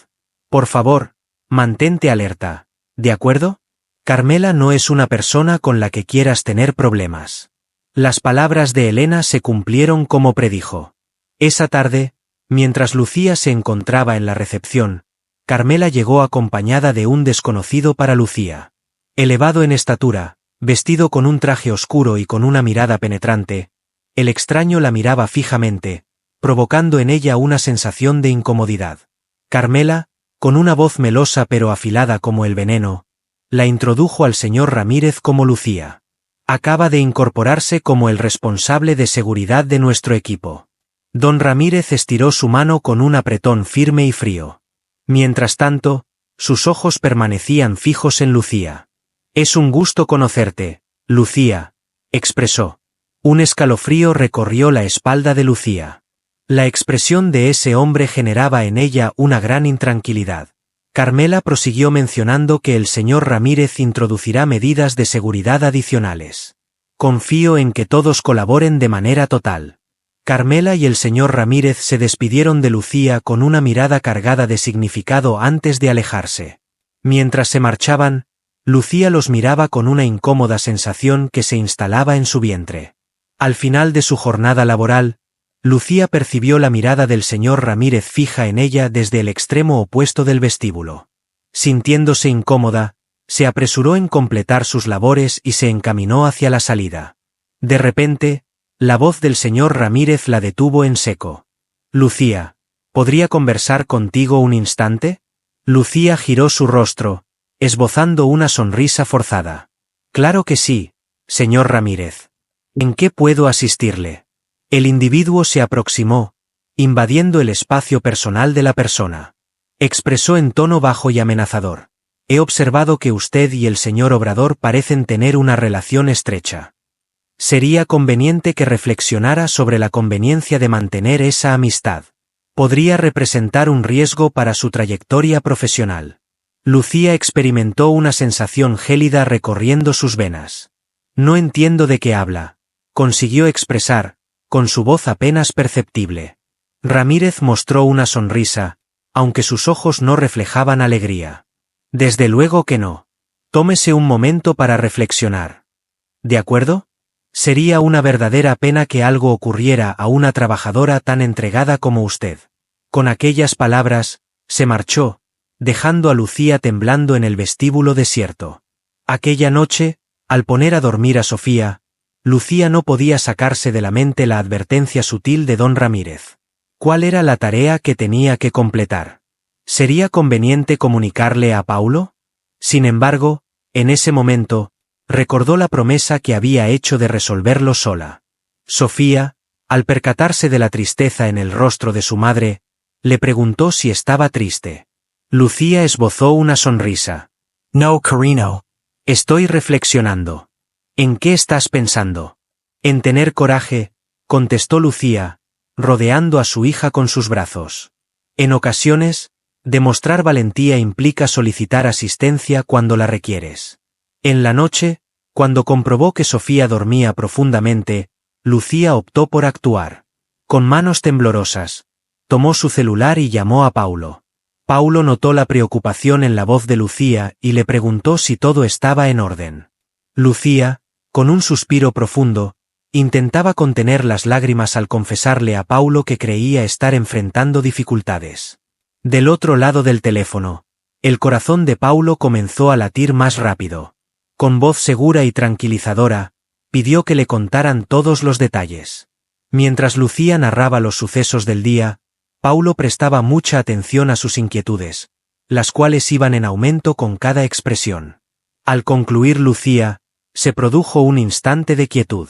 Por favor, mantente alerta, ¿de acuerdo? Carmela no es una persona con la que quieras tener problemas. Las palabras de Elena se cumplieron como predijo. Esa tarde, mientras Lucía se encontraba en la recepción, Carmela llegó acompañada de un desconocido para Lucía. Elevado en estatura, vestido con un traje oscuro y con una mirada penetrante, el extraño la miraba fijamente, provocando en ella una sensación de incomodidad. Carmela, con una voz melosa pero afilada como el veneno, la introdujo al señor Ramírez como Lucía. Acaba de incorporarse como el responsable de seguridad de nuestro equipo. Don Ramírez estiró su mano con un apretón firme y frío. Mientras tanto, sus ojos permanecían fijos en Lucía. Es un gusto conocerte, Lucía, expresó. Un escalofrío recorrió la espalda de Lucía. La expresión de ese hombre generaba en ella una gran intranquilidad. Carmela prosiguió mencionando que el señor Ramírez introducirá medidas de seguridad adicionales. Confío en que todos colaboren de manera total. Carmela y el señor Ramírez se despidieron de Lucía con una mirada cargada de significado antes de alejarse. Mientras se marchaban, Lucía los miraba con una incómoda sensación que se instalaba en su vientre. Al final de su jornada laboral, Lucía percibió la mirada del señor Ramírez fija en ella desde el extremo opuesto del vestíbulo. Sintiéndose incómoda, se apresuró en completar sus labores y se encaminó hacia la salida. De repente, la voz del señor Ramírez la detuvo en seco. Lucía, ¿podría conversar contigo un instante? Lucía giró su rostro, esbozando una sonrisa forzada. Claro que sí, señor Ramírez. ¿En qué puedo asistirle? El individuo se aproximó, invadiendo el espacio personal de la persona. Expresó en tono bajo y amenazador. He observado que usted y el señor Obrador parecen tener una relación estrecha. Sería conveniente que reflexionara sobre la conveniencia de mantener esa amistad. Podría representar un riesgo para su trayectoria profesional. Lucía experimentó una sensación gélida recorriendo sus venas. No entiendo de qué habla, consiguió expresar, con su voz apenas perceptible. Ramírez mostró una sonrisa, aunque sus ojos no reflejaban alegría. Desde luego que no. Tómese un momento para reflexionar. ¿De acuerdo? Sería una verdadera pena que algo ocurriera a una trabajadora tan entregada como usted. Con aquellas palabras, se marchó, dejando a Lucía temblando en el vestíbulo desierto. Aquella noche, al poner a dormir a Sofía, Lucía no podía sacarse de la mente la advertencia sutil de don Ramírez. ¿Cuál era la tarea que tenía que completar? ¿Sería conveniente comunicarle a Paulo? Sin embargo, en ese momento, recordó la promesa que había hecho de resolverlo sola. Sofía, al percatarse de la tristeza en el rostro de su madre, le preguntó si estaba triste. Lucía esbozó una sonrisa. No, Carino. Estoy reflexionando. ¿En qué estás pensando? En tener coraje, contestó Lucía, rodeando a su hija con sus brazos. En ocasiones, demostrar valentía implica solicitar asistencia cuando la requieres. En la noche, cuando comprobó que Sofía dormía profundamente, Lucía optó por actuar. Con manos temblorosas, tomó su celular y llamó a Paulo. Paulo notó la preocupación en la voz de Lucía y le preguntó si todo estaba en orden. Lucía, con un suspiro profundo, intentaba contener las lágrimas al confesarle a Paulo que creía estar enfrentando dificultades. Del otro lado del teléfono, el corazón de Paulo comenzó a latir más rápido. Con voz segura y tranquilizadora, pidió que le contaran todos los detalles. Mientras Lucía narraba los sucesos del día, Paulo prestaba mucha atención a sus inquietudes, las cuales iban en aumento con cada expresión. Al concluir Lucía, se produjo un instante de quietud.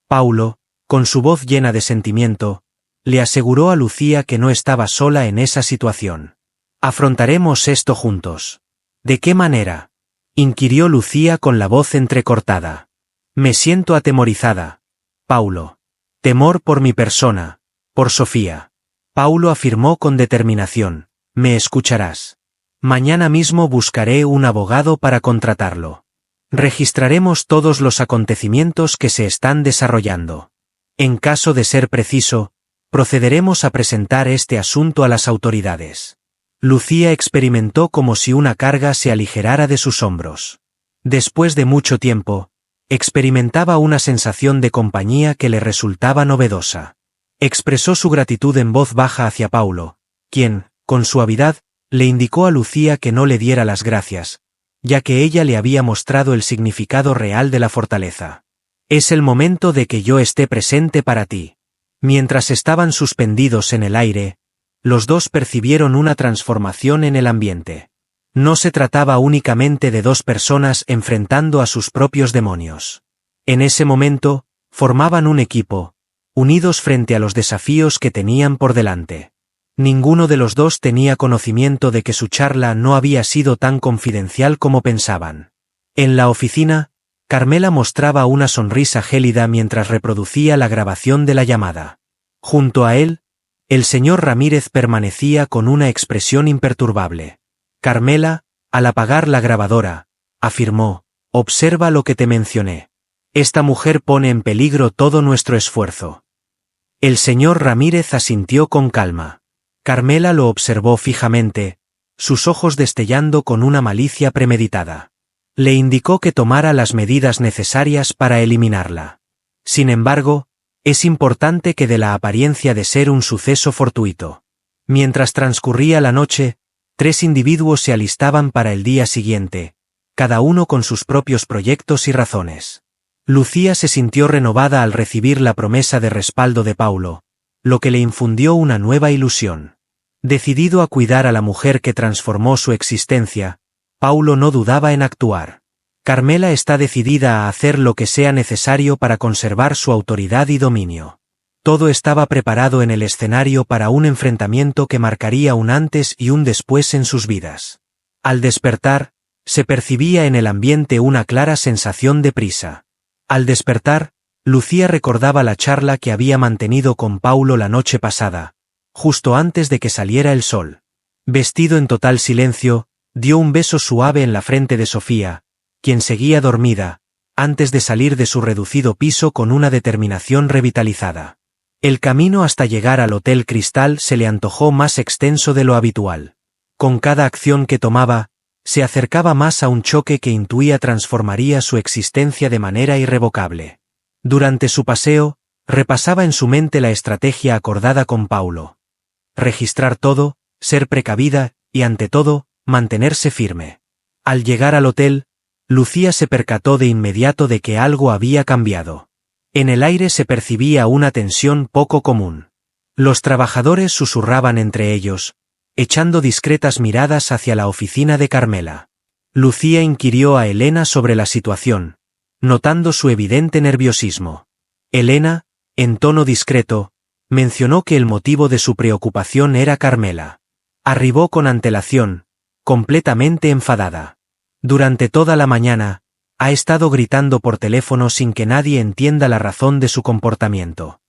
Paulo, con su voz llena de sentimiento, le aseguró a Lucía que no estaba sola en esa situación. «Afrontaremos esto juntos». «¿De qué manera?», inquirió Lucía con la voz entrecortada. «Me siento atemorizada, Paulo. Temor por mi persona, por Sofía». Paulo afirmó con determinación. «Me escucharás. Mañana mismo buscaré un abogado para contratarlo. Registraremos todos los acontecimientos que se están desarrollando. En caso de ser preciso, procederemos a presentar este asunto a las autoridades». Lucía experimentó como si una carga se aligerara de sus hombros. Después de mucho tiempo, experimentaba una sensación de compañía que le resultaba novedosa. Expresó su gratitud en voz baja hacia Paulo, quien, con suavidad, le indicó a Lucía que no le diera las gracias, ya que ella le había mostrado el significado real de la fortaleza. «Es el momento de que yo esté presente para ti». Mientras estaban suspendidos en el aire, los dos percibieron una transformación en el ambiente. No se trataba únicamente de dos personas enfrentando a sus propios demonios. En ese momento, formaban un equipo, unidos frente a los desafíos que tenían por delante. Ninguno de los dos tenía conocimiento de que su charla no había sido tan confidencial como pensaban. En la oficina, Carmela mostraba una sonrisa gélida mientras reproducía la grabación de la llamada. Junto a él, el señor Ramírez permanecía con una expresión imperturbable. Carmela, al apagar la grabadora, afirmó: «Observa lo que te mencioné. Esta mujer pone en peligro todo nuestro esfuerzo». El señor Ramírez asintió con calma. Carmela lo observó fijamente, sus ojos destellando con una malicia premeditada. Le indicó que tomara las medidas necesarias para eliminarla. Sin embargo, es importante que dé la apariencia de ser un suceso fortuito. Mientras transcurría la noche, 3 individuos se alistaban para el día siguiente, cada uno con sus propios proyectos y razones. Lucía se sintió renovada al recibir la promesa de respaldo de Paulo, lo que le infundió una nueva ilusión. Decidido a cuidar a la mujer que transformó su existencia, Paulo no dudaba en actuar. Carmela está decidida a hacer lo que sea necesario para conservar su autoridad y dominio. Todo estaba preparado en el escenario para un enfrentamiento que marcaría un antes y un después en sus vidas. Al despertar, se percibía en el ambiente una clara sensación de prisa. Al despertar, Lucía recordaba la charla que había mantenido con Paulo la noche pasada, justo antes de que saliera el sol. Vestido en total silencio, dio un beso suave en la frente de Sofía, quien seguía dormida, antes de salir de su reducido piso con una determinación revitalizada. El camino hasta llegar al Hotel Cristal se le antojó más extenso de lo habitual. Con cada acción que tomaba, se acercaba más a un choque que intuía transformaría su existencia de manera irrevocable. Durante su paseo, repasaba en su mente la estrategia acordada con Paulo. Registrar todo, ser precavida, y ante todo, mantenerse firme. Al llegar al hotel, Lucía se percató de inmediato de que algo había cambiado. En el aire se percibía una tensión poco común. Los trabajadores susurraban entre ellos, echando discretas miradas hacia la oficina de Carmela. Lucía inquirió a Elena sobre la situación, notando su evidente nerviosismo. Elena, en tono discreto, mencionó que el motivo de su preocupación era Carmela. Arribó con antelación, completamente enfadada. Durante toda la mañana, ha estado gritando por teléfono sin que nadie entienda la razón de su comportamiento.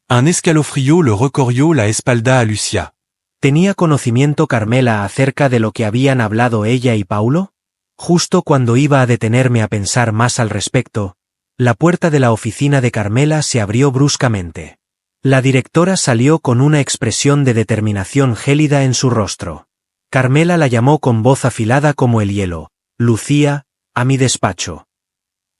Un escalofrío le recorrió la espalda a Lucia. ¿Tenía conocimiento Carmela acerca de lo que habían hablado ella y Paulo? Justo cuando iba a detenerme a pensar más al respecto, la puerta de la oficina de Carmela se abrió bruscamente. La directora salió con una expresión de determinación gélida en su rostro. Carmela la llamó con voz afilada como el hielo: «Lucía, a mi despacho».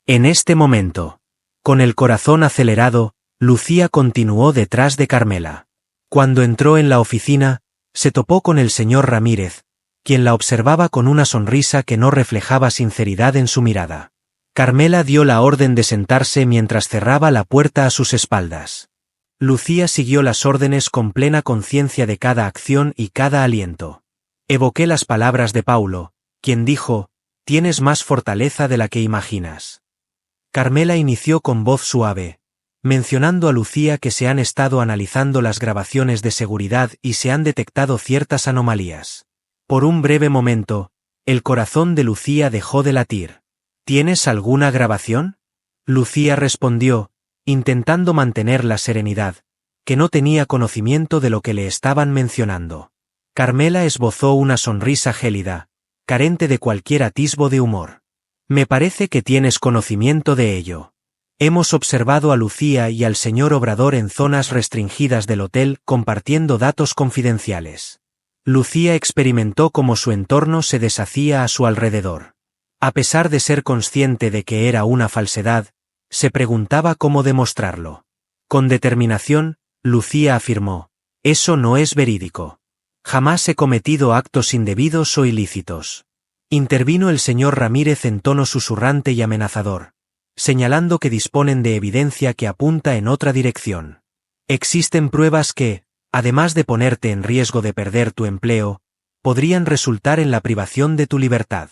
En este momento, con el corazón acelerado, Lucía continuó detrás de Carmela. Cuando entró en la oficina, se topó con el señor Ramírez, quien la observaba con una sonrisa que no reflejaba sinceridad en su mirada. Carmela dio la orden de sentarse mientras cerraba la puerta a sus espaldas. Lucía siguió las órdenes con plena conciencia de cada acción y cada aliento. Evoqué las palabras de Paulo, quien dijo: «Tienes más fortaleza de la que imaginas». Carmela inició con voz suave, mencionando a Lucía que se han estado analizando las grabaciones de seguridad y se han detectado ciertas anomalías. Por un breve momento, el corazón de Lucía dejó de latir. ¿Tienes alguna grabación?». Lucía respondió, intentando mantener la serenidad, que no tenía conocimiento de lo que le estaban mencionando. Carmela esbozó una sonrisa gélida, carente de cualquier atisbo de humor. «Me parece que tienes conocimiento de ello. Hemos observado a Lucía y al señor Obrador en zonas restringidas del hotel compartiendo datos confidenciales». Lucía experimentó cómo su entorno se deshacía a su alrededor. A pesar de ser consciente de que era una falsedad, se preguntaba cómo demostrarlo. Con determinación, Lucía afirmó: «Eso no es verídico. Jamás he cometido actos indebidos o ilícitos». Intervino el señor Ramírez en tono susurrante y amenazador, señalando que disponen de evidencia que apunta en otra dirección. Existen pruebas que, además de ponerte en riesgo de perder tu empleo, podrían resultar en la privación de tu libertad.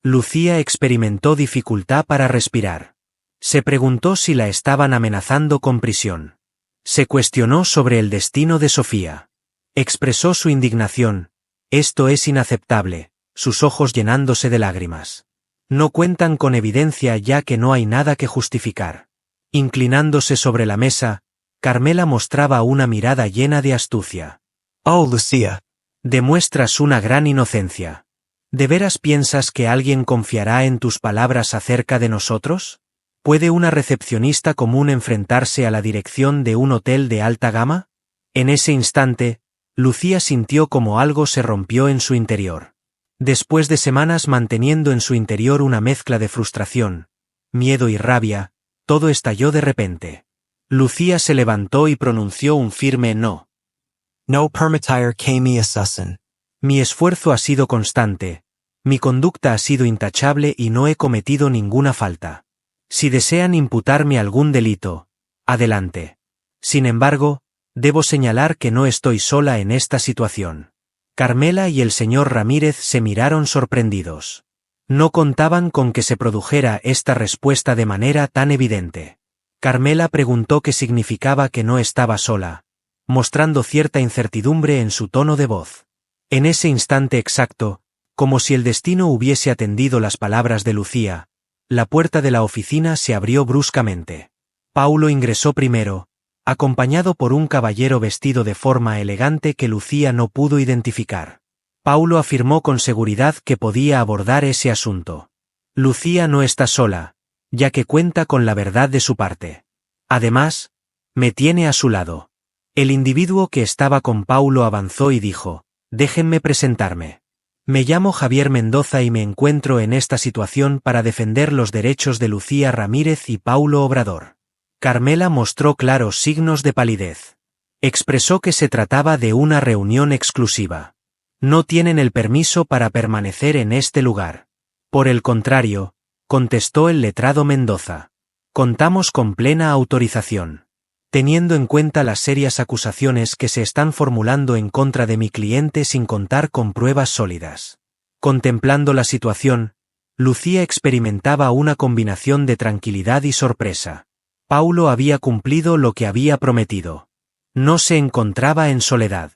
Lucía experimentó dificultad para respirar. Se preguntó si la estaban amenazando con prisión. Se cuestionó sobre el destino de Sofía. Expresó su indignación: «Esto es inaceptable», sus ojos llenándose de lágrimas. «No cuentan con evidencia ya que no hay nada que justificar». Inclinándose sobre la mesa, Carmela mostraba una mirada llena de astucia. Oh, Lucia. Demuestras una gran inocencia. ¿De veras piensas que alguien confiará en tus palabras acerca de nosotros? ¿Puede una recepcionista común enfrentarse a la dirección de un hotel de alta gama? En ese instante, Lucía sintió como algo se rompió en su interior. Después de semanas manteniendo en su interior una mezcla de frustración, miedo y rabia, todo estalló de repente. Lucía se levantó y pronunció un firme no. No permitir que me asusen. Mi esfuerzo ha sido constante, mi conducta ha sido intachable y no he cometido ninguna falta. Si desean imputarme algún delito, adelante. Sin embargo, debo señalar que no estoy sola en esta situación. Carmela y el señor Ramírez se miraron sorprendidos. No contaban con que se produjera esta respuesta de manera tan evidente. Carmela preguntó qué significaba que no estaba sola, mostrando cierta incertidumbre en su tono de voz. En ese instante exacto, como si el destino hubiese atendido las palabras de Lucía, la puerta de la oficina se abrió bruscamente. Paulo ingresó primero, acompañado por un caballero vestido de forma elegante que Lucía no pudo identificar. Paulo afirmó con seguridad que podía abordar ese asunto. Lucía no está sola, ya que cuenta con la verdad de su parte. Además, me tiene a su lado. El individuo que estaba con Paulo avanzó y dijo: «Déjenme presentarme. Me llamo Javier Mendoza y me encuentro en esta situación para defender los derechos de Lucía Ramírez y Paulo Obrador». Carmela mostró claros signos de palidez. Expresó que se trataba de una reunión exclusiva. «No tienen el permiso para permanecer en este lugar». «Por el contrario», contestó el letrado Mendoza. «Contamos con plena autorización. Teniendo en cuenta las serias acusaciones que se están formulando en contra de mi cliente sin contar con pruebas sólidas». Contemplando la situación, Lucía experimentaba una combinación de tranquilidad y sorpresa. Paulo había cumplido lo que había prometido. No se encontraba en soledad.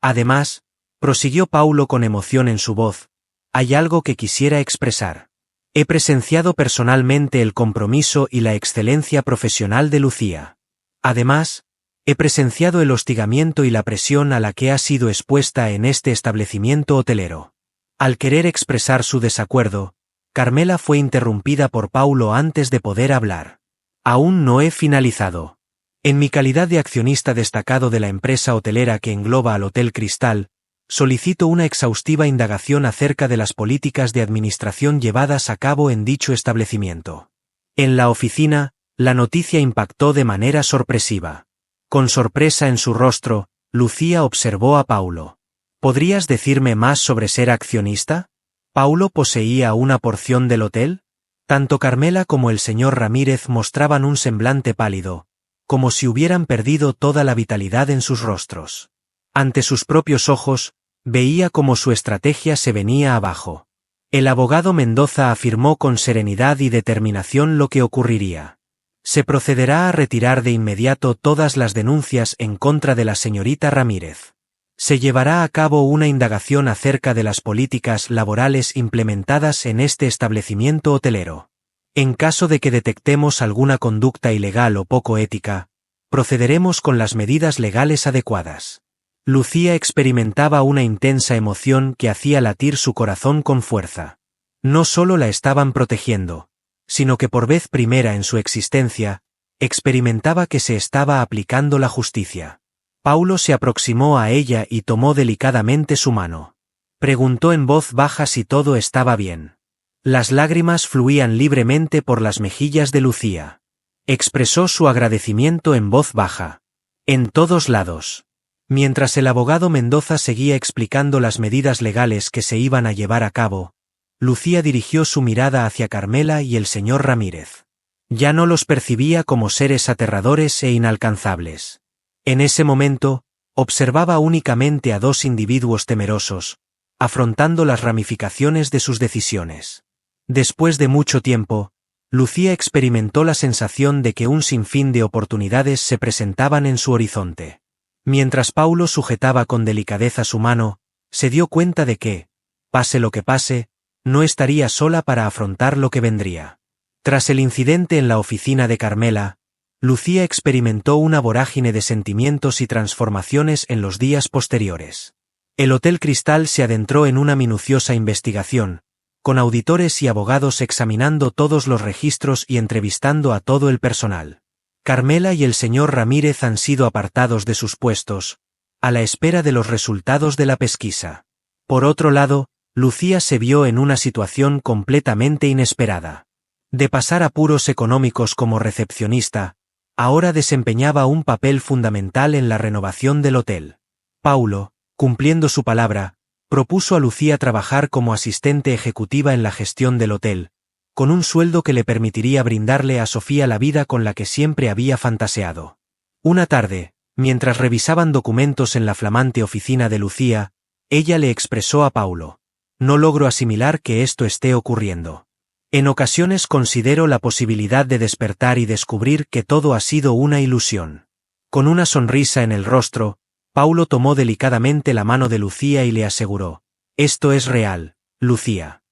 Además, prosiguió Paulo con emoción en su voz, hay algo que quisiera expresar. He presenciado personalmente el compromiso y la excelencia profesional de Lucía. Además, He presenciado el hostigamiento y la presión a la que ha sido expuesta en este establecimiento hotelero. Al querer expresar su desacuerdo, Carmela fue interrumpida por Paulo antes de poder hablar. Aún no he finalizado. En mi calidad de accionista destacado de la empresa hotelera que engloba al Hotel Cristal, solicito una exhaustiva indagación acerca de las políticas de administración llevadas a cabo en dicho establecimiento. En la oficina, la noticia impactó de manera sorpresiva. Con sorpresa en su rostro, Lucía observó a Paulo. ¿Podrías decirme más sobre ser accionista? ¿Paulo poseía una porción del hotel? Tanto Carmela como el señor Ramírez mostraban un semblante pálido, como si hubieran perdido toda la vitalidad en sus rostros. Ante sus propios ojos, veía cómo su estrategia se venía abajo. El abogado Mendoza afirmó con serenidad y determinación lo que ocurriría. Se procederá a retirar de inmediato todas las denuncias en contra de la señorita Ramírez. Se llevará a cabo una indagación acerca de las políticas laborales implementadas en este establecimiento hotelero. En caso de que detectemos alguna conducta ilegal o poco ética, procederemos con las medidas legales adecuadas. Lucía experimentaba una intensa emoción que hacía latir su corazón con fuerza. No solo la estaban protegiendo, sino que por vez primera en su existencia, experimentaba que se estaba aplicando la justicia. Paulo se aproximó a ella y tomó delicadamente su mano. Preguntó en voz baja si todo estaba bien. Las lágrimas fluían libremente por las mejillas de Lucía. Expresó su agradecimiento en voz baja. En todos lados. Mientras el abogado Mendoza seguía explicando las medidas legales que se iban a llevar a cabo, Lucía dirigió su mirada hacia Carmela y el señor Ramírez. Ya no los percibía como seres aterradores e inalcanzables. En ese momento, observaba únicamente a dos individuos temerosos, afrontando las ramificaciones de sus decisiones. Después de mucho tiempo, Lucía experimentó la sensación de que un sinfín de oportunidades se presentaban en su horizonte. Mientras Paulo sujetaba con delicadeza su mano, se dio cuenta de que, pase lo que pase, no estaría sola para afrontar lo que vendría. Tras el incidente en la oficina de Carmela, Lucía experimentó una vorágine de sentimientos y transformaciones en los días posteriores. El Hotel Cristal se adentró en una minuciosa investigación, con auditores y abogados examinando todos los registros y entrevistando a todo el personal. Carmela y el señor Ramírez han sido apartados de sus puestos, a la espera de los resultados de la pesquisa. Por otro lado, Lucía se vio en una situación completamente inesperada. De pasar apuros económicos como recepcionista, ahora desempeñaba un papel fundamental en la renovación del hotel. Paulo, cumpliendo su palabra, propuso a Lucía trabajar como asistente ejecutiva en la gestión del hotel, con un sueldo que le permitiría brindarle a Sofía la vida con la que siempre había fantaseado. Una tarde, mientras revisaban documentos en la flamante oficina de Lucía, ella le expresó a Paulo: «No logro asimilar que esto esté ocurriendo. En ocasiones considero la posibilidad de despertar y descubrir que todo ha sido una ilusión». Con una sonrisa en el rostro, Paulo tomó delicadamente la mano de Lucía y le aseguró: «Esto es real, Lucía.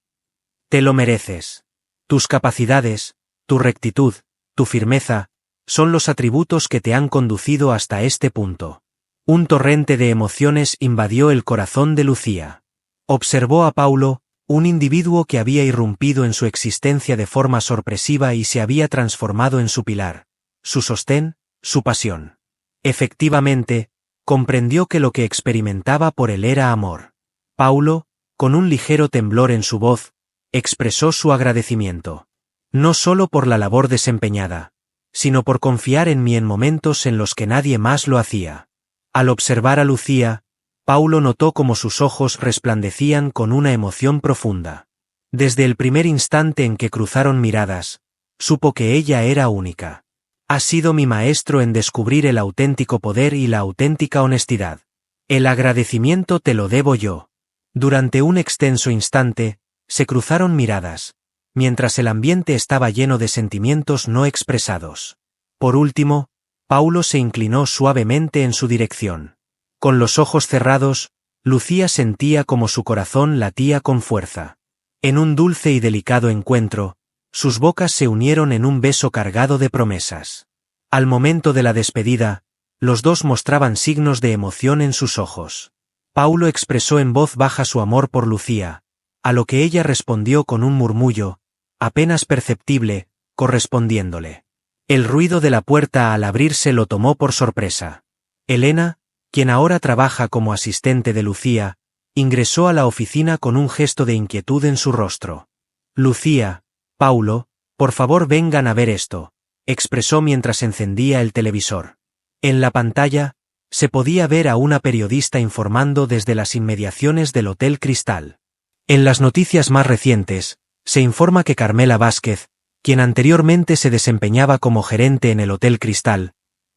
Te lo mereces. Tus capacidades, tu rectitud, tu firmeza, son los atributos que te han conducido hasta este punto». Un torrente de emociones invadió el corazón de Lucía. Observó a Paulo, un individuo que había irrumpido en su existencia de forma sorpresiva y se había transformado en su pilar, su sostén, su pasión. Efectivamente, comprendió que lo que experimentaba por él era amor. Paulo, con un ligero temblor en su voz, expresó su agradecimiento. No solo por la labor desempeñada, sino por confiar en mí en momentos en los que nadie más lo hacía. Al observar a Lucía, Paulo notó cómo sus ojos resplandecían con una emoción profunda. Desde el primer instante en que cruzaron miradas, supo que ella era única. «Ha sido mi maestro en descubrir el auténtico poder y la auténtica honestidad. El agradecimiento te lo debo yo». Durante un extenso instante, se cruzaron miradas, mientras el ambiente estaba lleno de sentimientos no expresados. Por último, Paulo se inclinó suavemente en su dirección. Con los ojos cerrados, Lucía sentía como su corazón latía con fuerza. En un dulce y delicado encuentro, sus bocas se unieron en un beso cargado de promesas. Al momento de la despedida, Los dos mostraban signos de emoción en sus ojos. Paulo expresó en voz baja su amor por Lucía, a lo que ella respondió con un murmullo, apenas perceptible, correspondiéndole. El ruido de la puerta al abrirse lo tomó por sorpresa. Elena, quien ahora trabaja como asistente de Lucía, ingresó a la oficina con un gesto de inquietud en su rostro. Lucía, Paulo, por favor vengan a ver esto, expresó mientras encendía el televisor. En la pantalla, se podía ver a una periodista informando desde las inmediaciones del Hotel Cristal. En las noticias más recientes, se informa que Carmela Vázquez, quien anteriormente se desempeñaba como gerente en el Hotel Cristal,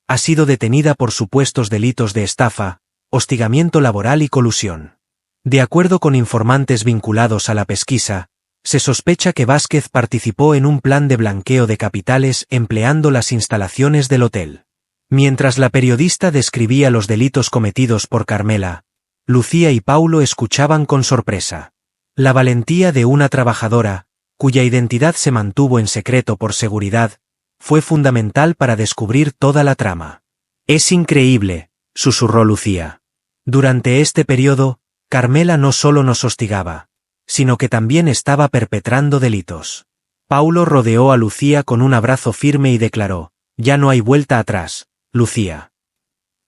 ha sido detenida por supuestos delitos de estafa, hostigamiento laboral y colusión. De acuerdo con informantes vinculados a la pesquisa, se sospecha que Vázquez participó en un plan de blanqueo de capitales empleando las instalaciones del hotel. Mientras la periodista describía los delitos cometidos por Carmela, Lucía y Paulo escuchaban con sorpresa. La valentía de una trabajadora, cuya identidad se mantuvo en secreto por seguridad, fue fundamental para descubrir toda la trama. Es increíble, susurró Lucía. Durante este periodo, Carmela no solo nos hostigaba, sino que también estaba perpetrando delitos. Paulo rodeó a Lucía con un abrazo firme y declaró, ya no hay vuelta atrás, Lucía.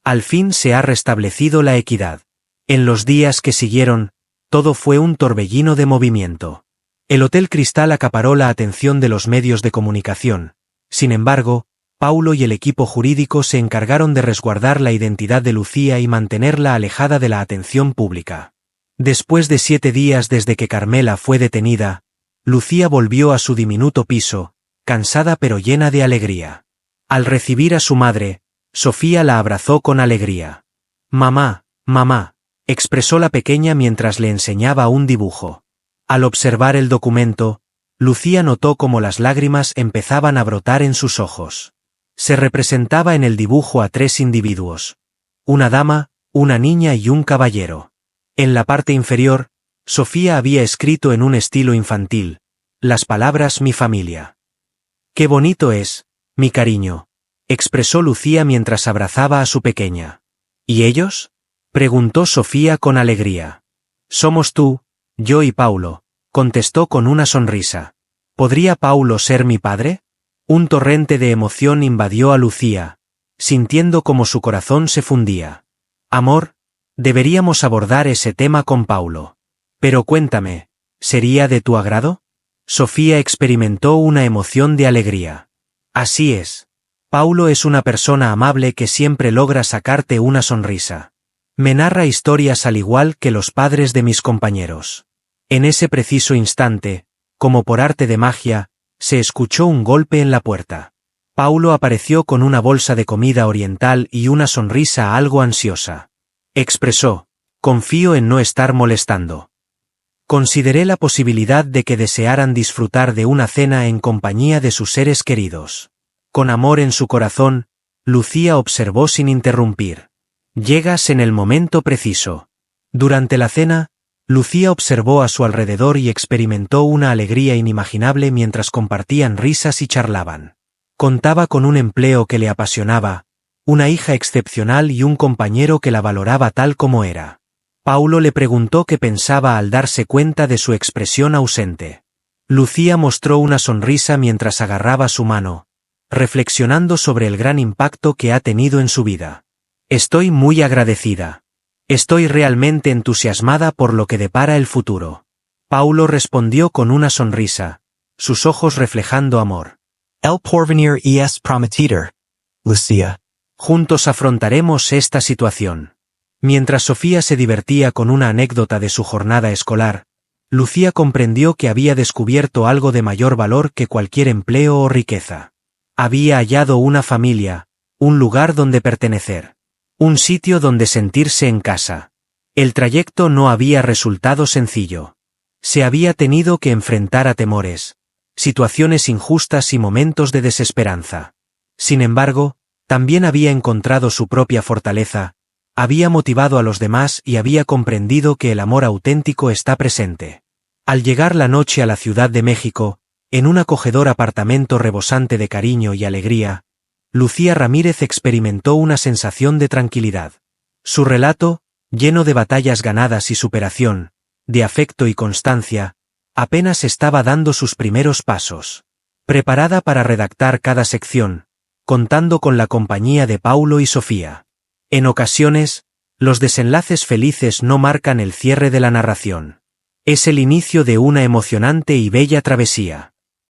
Al fin se ha restablecido la equidad. En los días que siguieron, todo fue un torbellino de movimiento. El Hotel Cristal acaparó la atención de los medios de comunicación. Sin embargo, Paulo y el equipo jurídico se encargaron de resguardar la identidad de Lucía y mantenerla alejada de la atención pública. Después de 7 días desde que Carmela fue detenida, Lucía volvió a su diminuto piso, cansada pero llena de alegría. Al recibir a su madre, Sofía la abrazó con alegría. Mamá, mamá, expresó la pequeña mientras le enseñaba un dibujo. Al observar el documento, Lucía notó cómo las lágrimas empezaban a brotar en sus ojos. Se representaba en el dibujo a 3 individuos. Una dama, una niña y un caballero. En la parte inferior, Sofía había escrito en un estilo infantil, las palabras mi familia. Qué bonito es, mi cariño, expresó Lucía mientras abrazaba a su pequeña. ¿Y ellos?, preguntó Sofía con alegría. Somos tú, yo y Paulo, contestó con una sonrisa. ¿Podría Paulo ser mi padre? Un torrente de emoción invadió a Lucía, sintiendo como su corazón se fundía. Amor, deberíamos abordar ese tema con Paulo. Pero cuéntame, ¿sería de tu agrado? Sofía experimentó una emoción de alegría. Así es. Paulo es una persona amable que siempre logra sacarte una sonrisa. Me narra historias al igual que los padres de mis compañeros. En ese preciso instante, como por arte de magia, se escuchó un golpe en la puerta. Paulo apareció con una bolsa de comida oriental y una sonrisa algo ansiosa. Expresó, confío en no estar molestando. Consideré la posibilidad de que desearan disfrutar de una cena en compañía de sus seres queridos. Con amor en su corazón, Lucía observó sin interrumpir. Llegas en el momento preciso. Durante la cena, Lucía observó a su alrededor y experimentó una alegría inimaginable mientras compartían risas y charlaban. Contaba con un empleo que le apasionaba, una hija excepcional y un compañero que la valoraba tal como era. Paulo le preguntó qué pensaba al darse cuenta de su expresión ausente. Lucía mostró una sonrisa mientras agarraba su mano, reflexionando sobre el gran impacto que ha tenido en su vida. Estoy muy agradecida. Estoy realmente entusiasmada por lo que depara el futuro. Paulo respondió con una sonrisa, sus ojos reflejando amor. El porvenir es prometedor, Lucía. Juntos afrontaremos esta situación. Mientras Sofía se divertía con una anécdota de su jornada escolar, Lucía comprendió que había descubierto algo de mayor valor que cualquier empleo o riqueza. Había hallado una familia, un lugar donde pertenecer. Un sitio donde sentirse en casa. El trayecto no había resultado sencillo. Se había tenido que enfrentar a temores, situaciones injustas y momentos de desesperanza. Sin embargo, también había encontrado su propia fortaleza, había motivado a los demás y había comprendido que el amor auténtico está presente. Al llegar la noche a la Ciudad de México, en un acogedor apartamento rebosante de cariño y alegría, Lucía Ramírez experimentó una sensación de tranquilidad. Su relato, lleno de batallas ganadas y superación, de afecto y constancia, apenas estaba dando sus primeros pasos. Preparada para redactar cada sección, contando con la compañía de Paulo y Sofía. En ocasiones, los desenlaces felices no marcan el cierre de la narración. Es el inicio de una emocionante y bella travesía.